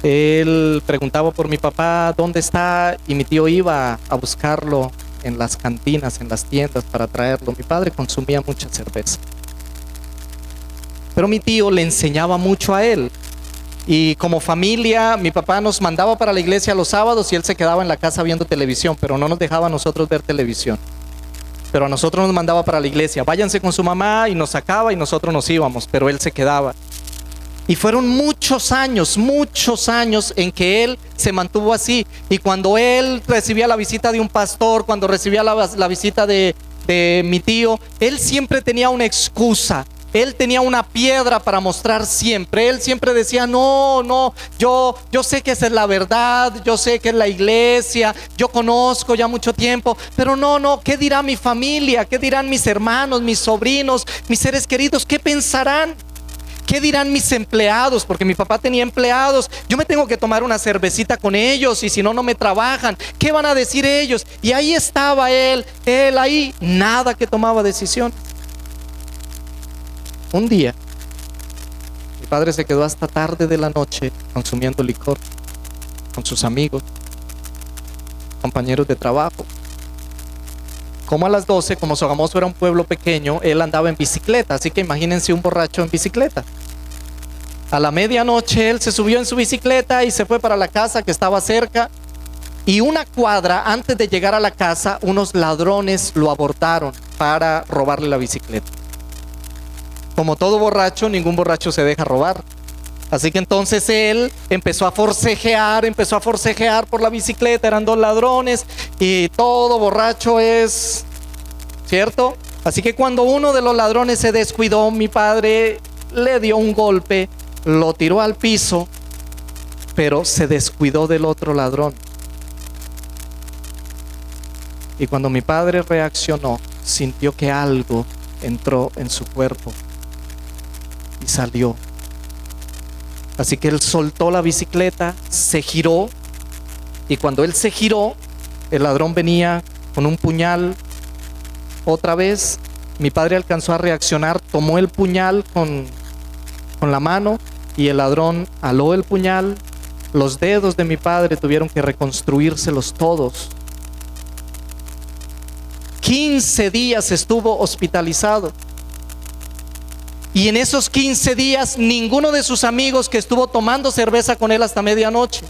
él preguntaba por mi papá: ¿dónde está? Y mi tío iba a buscarlo en las cantinas, en las tiendas, para traerlo. Mi padre consumía mucha cerveza, pero mi tío le enseñaba mucho a él. Y como familia, mi papá nos mandaba para la iglesia los sábados y él se quedaba en la casa viendo televisión, pero no nos dejaba a nosotros ver televisión. Pero a nosotros nos mandaba para la iglesia: váyanse con su mamá, y nos sacaba y nosotros nos íbamos, pero él se quedaba. Y fueron muchos años en que él se mantuvo así. Y cuando él recibía la visita de un pastor, cuando recibía la visita de mi tío, él siempre tenía una excusa. Él tenía una piedra para mostrar siempre. Él siempre decía, no, yo sé que esa es la verdad, yo sé que es la iglesia, yo conozco ya mucho tiempo, pero no, ¿qué dirá mi familia? ¿Qué dirán mis hermanos, mis sobrinos, mis seres queridos? ¿Qué pensarán? ¿Qué dirán mis empleados? Porque mi papá tenía empleados. Yo me tengo que tomar una cervecita con ellos y si no, no me trabajan. ¿Qué van a decir ellos? Y ahí estaba él ahí, nada que tomaba decisión. Un día, mi padre se quedó hasta tarde de la noche consumiendo licor con sus amigos, compañeros de trabajo. Como a las 12, como Sogamoso era un pueblo pequeño, él andaba en bicicleta, así que imagínense un borracho en bicicleta. A la medianoche él se subió en su bicicleta y se fue para la casa que estaba cerca. Y una cuadra antes de llegar a la casa, unos ladrones lo abordaron para robarle la bicicleta. Como todo borracho, ningún borracho se deja robar. Así que entonces él empezó a forcejear por la bicicleta. Eran 2 ladrones y todo borracho es, ¿cierto? Así que cuando uno de los ladrones se descuidó, mi padre le dio un golpe, lo tiró al piso, pero se descuidó del otro ladrón. Y cuando mi padre reaccionó, sintió que algo entró en su cuerpo y salió. Así que él soltó la bicicleta, se giró, y cuando él se giró, el ladrón venía con un puñal otra vez. Mi padre alcanzó a reaccionar, tomó el puñal con la mano y el ladrón aló el puñal. Los dedos de mi padre tuvieron que reconstruírselos todos. 15 días estuvo hospitalizado. Y en esos 15 días, ninguno de sus amigos que estuvo tomando cerveza con él hasta medianoche,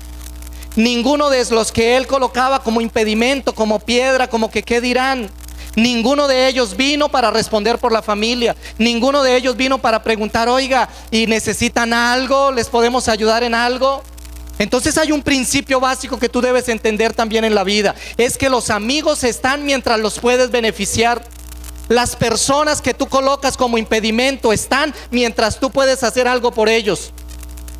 ninguno de los que él colocaba como impedimento, como piedra, como que qué dirán, ninguno de ellos vino para responder por la familia. Ninguno de ellos vino para preguntar, oiga, ¿y necesitan algo? ¿Les podemos ayudar en algo? Entonces hay un principio básico que tú debes entender también en la vida. Es que los amigos están mientras los puedes beneficiar. Las personas que tú colocas como impedimento están mientras tú puedes hacer algo por ellos.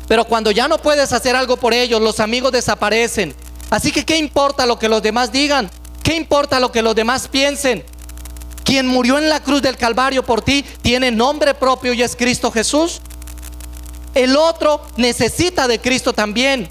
Pero cuando ya no puedes hacer algo por ellos, los amigos desaparecen. Así que ¿qué importa lo que los demás digan? ¿Qué importa lo que los demás piensen? Quien murió en la cruz del Calvario por ti tiene nombre propio y es Cristo Jesús. El otro necesita de Cristo también.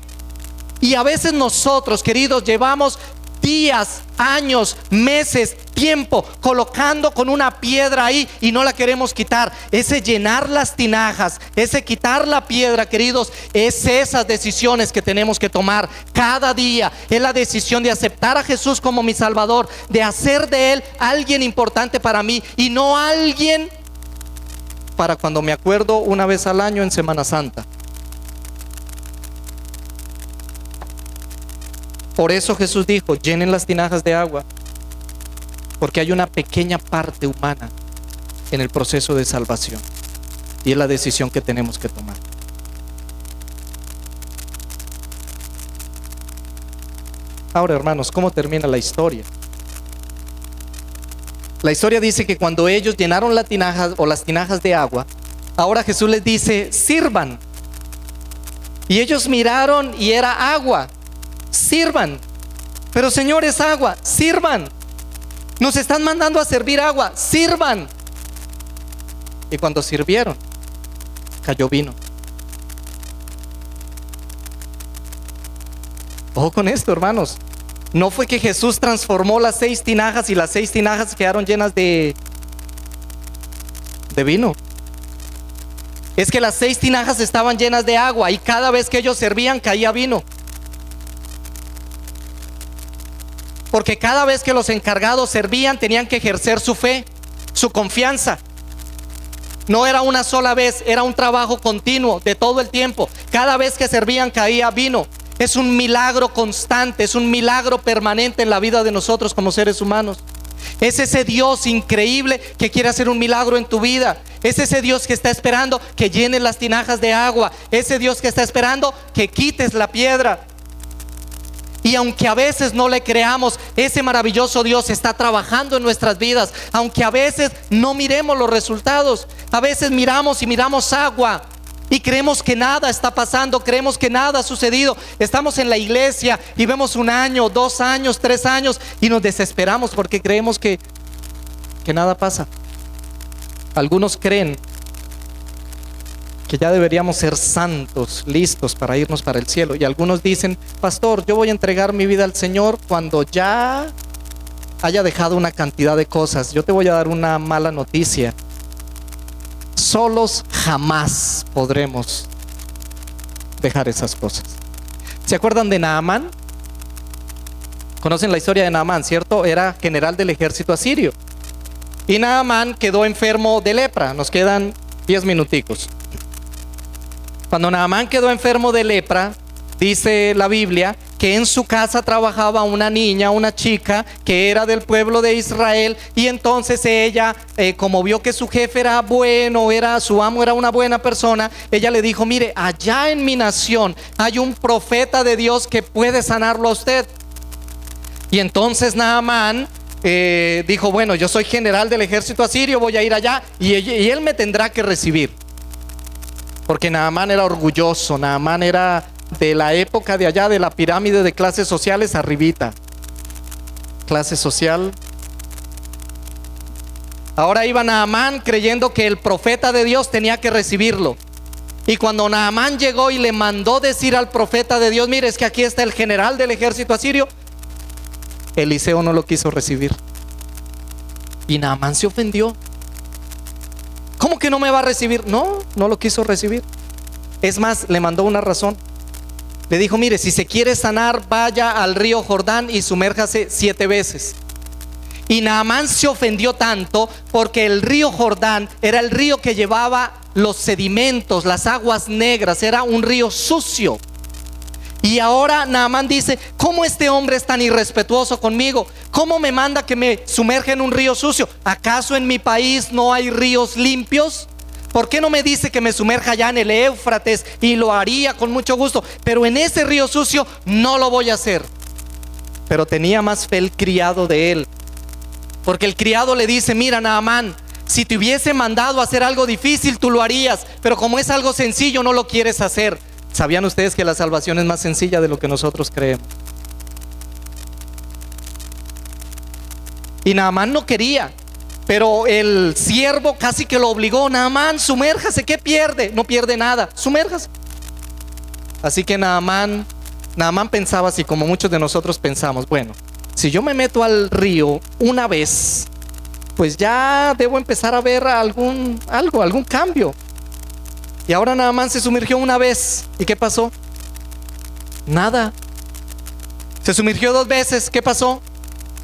Y a veces nosotros, queridos, llevamos días, años, meses, tiempo colocando con una piedra ahí y no la queremos quitar. Ese llenar las tinajas, ese quitar la piedra, queridos, es esas decisiones que tenemos que tomar cada día. Es la decisión de aceptar a Jesús como mi Salvador, de hacer de Él alguien importante para mí y no alguien para cuando me acuerdo una vez al año en Semana Santa. Por eso Jesús dijo, llenen las tinajas de agua, porque hay una pequeña parte humana en el proceso de salvación y es la decisión que tenemos que tomar. Ahora, hermanos, ¿cómo termina la historia? La historia dice que cuando ellos llenaron la tinaja o las tinajas de agua, ahora Jesús les dice, sirvan. Y ellos miraron y era agua. Sirvan. Pero Señor, es agua. Sirvan. Nos están mandando a servir agua. Sirvan. Y cuando sirvieron, cayó vino. Ojo con esto, hermanos. No fue que Jesús transformó las 6 tinajas y las 6 tinajas quedaron llenas de vino. Es que las 6 tinajas estaban llenas de agua y cada vez que ellos servían caía vino. Porque cada vez que los encargados servían tenían que ejercer su fe, su confianza. No era una sola vez, era un trabajo continuo de todo el tiempo. Cada vez que servían caía vino. Es un milagro constante, es un milagro permanente en la vida de nosotros como seres humanos. Es ese Dios increíble que quiere hacer un milagro en tu vida. Es ese Dios que está esperando que llenes las tinajas de agua. Ese Dios que está esperando que quites la piedra. Y aunque a veces no le creamos, ese maravilloso Dios está trabajando en nuestras vidas. Aunque a veces no miremos los resultados. A veces miramos y miramos agua y creemos que nada está pasando, creemos que nada ha sucedido. Estamos en la iglesia y vemos 1 año, 2 años, 3 años y nos desesperamos porque creemos que nada pasa. Algunos creen que ya deberíamos ser santos, listos para irnos para el cielo. Y algunos dicen: pastor, yo voy a entregar mi vida al Señor cuando ya haya dejado una cantidad de cosas. Yo te voy a dar una mala noticia: solos jamás podremos dejar esas cosas. ¿Se acuerdan de Naamán? Conocen la historia de Naamán, ¿cierto? Era general del ejército asirio. Y Naamán quedó enfermo de lepra. Nos quedan 10 minuticos. Cuando Naamán quedó enfermo de lepra, dice la Biblia que en su casa trabajaba una niña, una chica que era del pueblo de Israel. Y entonces ella, como vio que su jefe era bueno, su amo era una buena persona, ella le dijo: mire, allá en mi nación hay un profeta de Dios que puede sanarlo a usted. Y entonces Naamán dijo: bueno, yo soy general del ejército asirio, voy a ir allá y él me tendrá que recibir. Porque Naamán era orgulloso. Naamán era de la época de allá, de la pirámide de clases sociales, arribita. Clase social. Ahora iba Naamán creyendo que el profeta de Dios tenía que recibirlo. Y cuando Naamán llegó y le mandó decir al profeta de Dios: mire, es que aquí está el general del ejército asirio, Eliseo no lo quiso recibir. Y Naamán se ofendió. ¿Cómo que no me va a recibir? No lo quiso recibir. Es más, le mandó una razón. Le dijo: mire, si se quiere sanar, vaya al río Jordán y sumérjase 7 veces. Y Naamán se ofendió tanto porque el río Jordán era el río que llevaba los sedimentos, las aguas negras. Era un río sucio. Y ahora Naamán dice: ¿cómo este hombre es tan irrespetuoso conmigo? ¿Cómo me manda que me sumerja en un río sucio? ¿Acaso en mi país no hay ríos limpios? ¿Por qué no me dice que me sumerja allá en el Éufrates? Y lo haría con mucho gusto, pero en ese río sucio no lo voy a hacer. Pero tenía más fe el criado de él, porque el criado le dice: mira, Naamán, si te hubiese mandado a hacer algo difícil, tú lo harías, pero como es algo sencillo, no lo quieres hacer. ¿Sabían ustedes que la salvación es más sencilla de lo que nosotros creemos? Y Naamán no quería, pero el siervo casi que lo obligó: Naamán, sumérjase, ¿qué pierde? No pierde nada, sumérjase. Así que Naamán pensaba así, como muchos de nosotros pensamos: bueno, si yo me meto al río una vez, pues ya debo empezar a ver algún cambio. Y ahora Naamán se sumergió una vez. ¿Y qué pasó? Nada. Se sumergió 2 veces. ¿Qué pasó?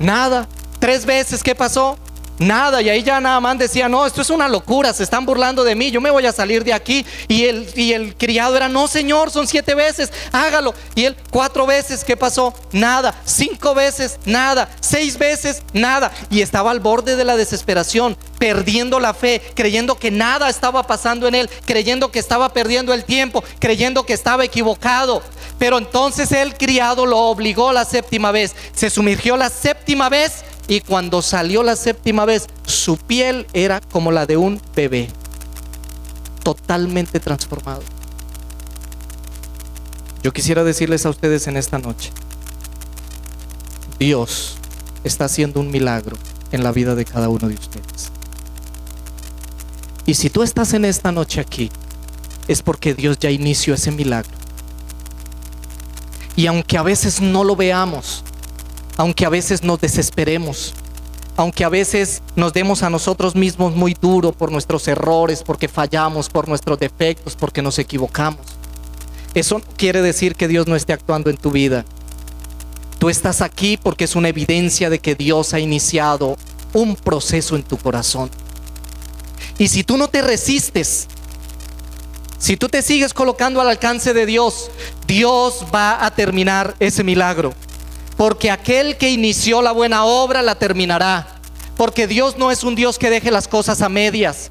Nada. 3 veces. ¿Qué pasó? Nada. Y ahí ya Naamán decía: no, esto es una locura, se están burlando de mí, yo me voy a salir de aquí. Y el criado era: no, señor, son 7 veces, hágalo. Y él: 4 veces. ¿Qué pasó? Nada. 5 veces, nada. 6 veces, nada. Y estaba al borde de la desesperación, perdiendo la fe, creyendo que nada estaba pasando en él, creyendo que estaba perdiendo el tiempo, creyendo que estaba equivocado. Pero entonces el criado lo obligó la 7ª vez. Se sumergió la 7ª vez. Y cuando salió la 7ª vez, su piel era como la de un bebé, totalmente transformado. Yo quisiera decirles a ustedes en esta noche: Dios está haciendo un milagro en la vida de cada uno de ustedes. Y si tú estás en esta noche aquí, es porque Dios ya inició ese milagro. Y aunque a veces no lo veamos, aunque a veces nos desesperemos, aunque a veces nos demos a nosotros mismos muy duro por nuestros errores, porque fallamos, por nuestros defectos, porque nos equivocamos, eso no quiere decir que Dios no esté actuando en tu vida. Tú estás aquí porque es una evidencia de que Dios ha iniciado un proceso en tu corazón. Y si tú no te resistes, si tú te sigues colocando al alcance de Dios, Dios va a terminar ese milagro. Porque aquel que inició la buena obra la terminará. Porque Dios no es un Dios que deje las cosas a medias.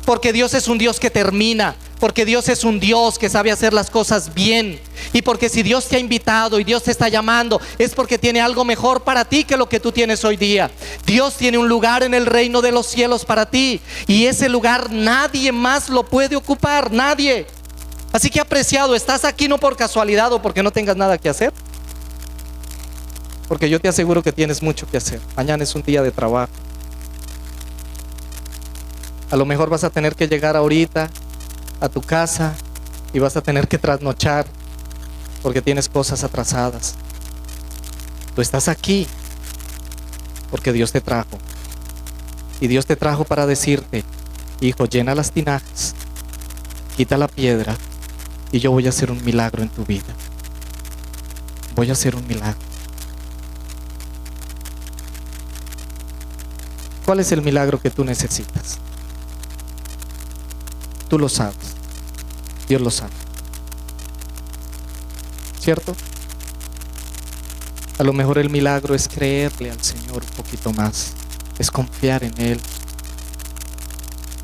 porque Dios es un Dios que termina, porque Dios es un Dios que sabe hacer las cosas bien, y porque si Dios te ha invitado y Dios te está llamando, es porque tiene algo mejor para ti que lo que tú tienes hoy día. Dios tiene un lugar en el reino de los cielos para ti, y ese lugar nadie más lo puede ocupar, nadie. Así que, apreciado, estás aquí no por casualidad o porque no tengas nada que hacer, porque yo te aseguro que tienes mucho que hacer. Mañana es un día de trabajo. A lo mejor vas a tener que llegar ahorita a tu casa y vas a tener que trasnochar porque tienes cosas atrasadas. Tú estás aquí porque Dios te trajo, y Dios te trajo para decirte: hijo, llena las tinajas, quita la piedra, y yo voy a hacer un milagro en tu vida. Voy a hacer un milagro. ¿Cuál es el milagro que tú necesitas? Tú lo sabes, Dios lo sabe, ¿cierto? A lo mejor el milagro es creerle al Señor un poquito más, es confiar en Él.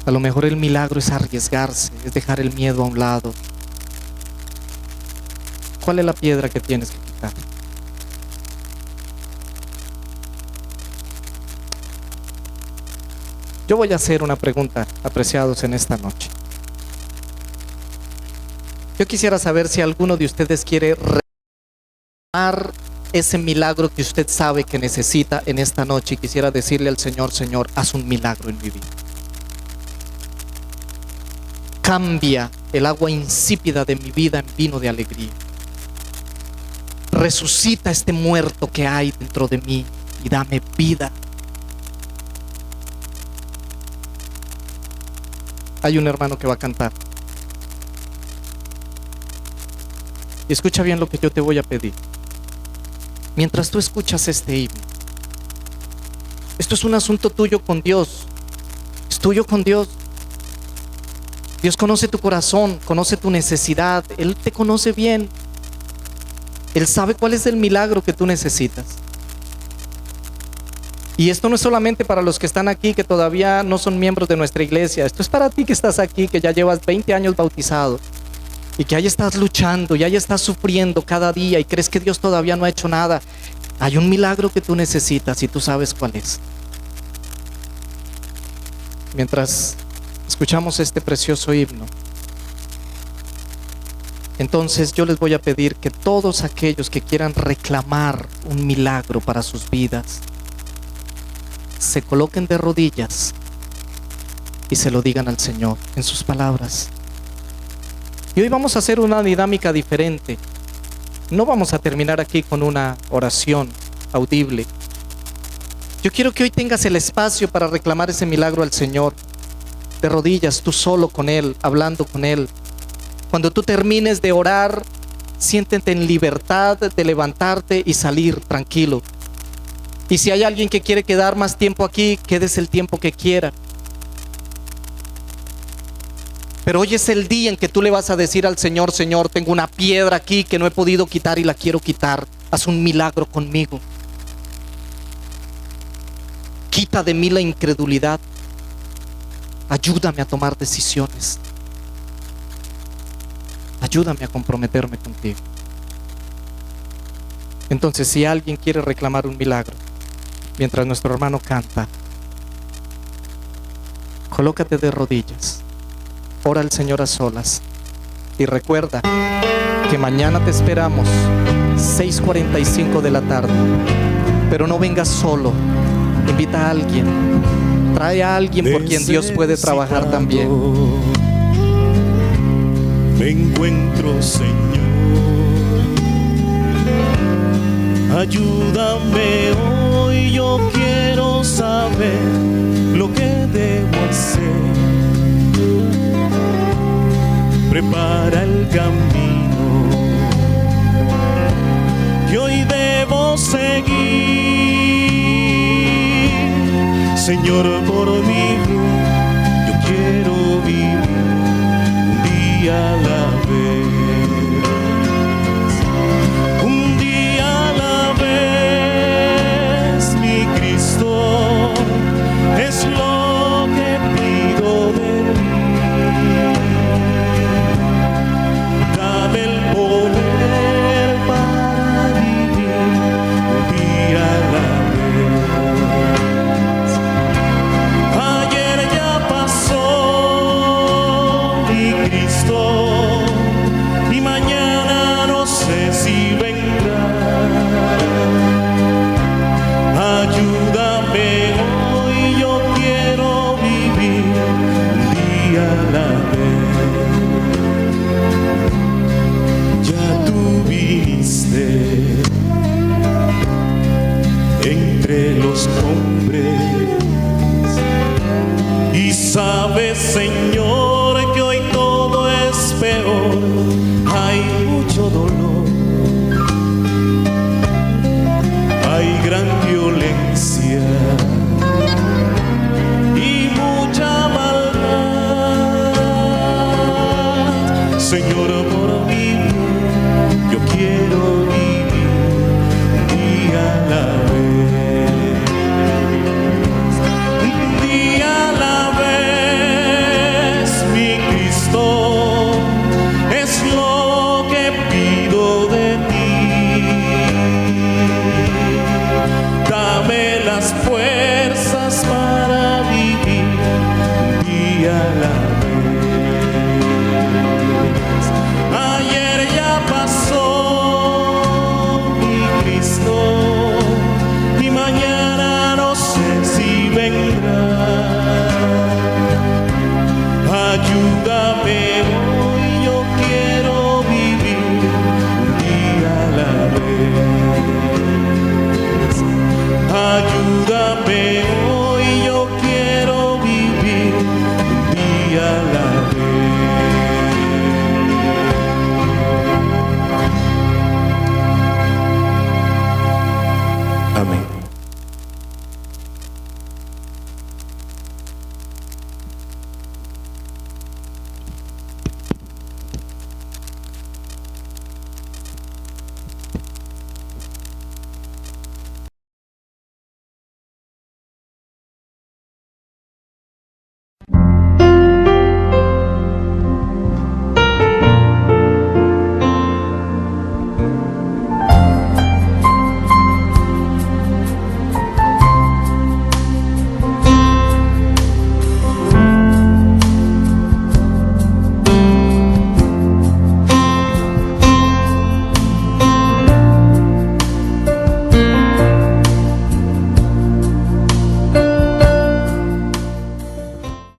A lo mejor el milagro es arriesgarse, es dejar el miedo a un lado. ¿Cuál es la piedra que tienes que quitar? Yo voy a hacer una pregunta, apreciados, en esta noche. Yo quisiera saber si alguno de ustedes quiere reclamar ese milagro que usted sabe que necesita en esta noche, y quisiera decirle al Señor: Señor, haz un milagro en mi vida. Cambia el agua insípida de mi vida en vino de alegría. Resucita este muerto que hay dentro de mí y dame vida. Hay un hermano que va a cantar. Y escucha bien lo que yo te voy a pedir. Mientras tú escuchas este himno, esto es un asunto tuyo con Dios. Es tuyo con Dios. Dios conoce tu corazón, conoce tu necesidad. Él te conoce bien. Él sabe cuál es el milagro que tú necesitas. Y esto no es solamente para los que están aquí, que todavía no son miembros de nuestra iglesia. Esto es para ti que estás aquí, que ya llevas 20 años bautizado, y que ahí estás luchando, y ahí estás sufriendo cada día y crees que Dios todavía no ha hecho nada. Hay un milagro que tú necesitas y tú sabes cuál es. Mientras escuchamos este precioso himno, entonces yo les voy a pedir que todos aquellos que quieran reclamar un milagro para sus vidas se coloquen de rodillas y se lo digan al Señor en sus palabras. Y hoy vamos a hacer una dinámica diferente. No vamos a terminar aquí con una oración audible. Yo quiero que hoy tengas el espacio para reclamar ese milagro al Señor, de rodillas, tú solo con Él, hablando con Él. Cuando tú termines de orar, siéntete en libertad de levantarte y salir tranquilo. Y si hay alguien que quiere quedar más tiempo aquí, quédese el tiempo que quiera. Pero hoy es el día en que tú le vas a decir al Señor: Señor, tengo una piedra aquí que no he podido quitar y la quiero quitar. Haz un milagro conmigo. Quita de mí la incredulidad. Ayúdame a tomar decisiones. Ayúdame a comprometerme contigo. Entonces, si alguien quiere reclamar un milagro, mientras nuestro hermano canta, colócate de rodillas, ora al Señor a solas, y recuerda que mañana te esperamos 6:45 de la tarde. Pero no vengas solo, invita a alguien, trae a alguien por quien Dios puede trabajar también. Me encuentro, Señor, ayúdame hoy, yo quiero saber lo que debo hacer. Prepara el camino que hoy debo seguir. Señor, por mi vida yo quiero vivir un día a la vez. Un día a la vez, mi Cristo, es lo que pido de ti. sabes, Señor,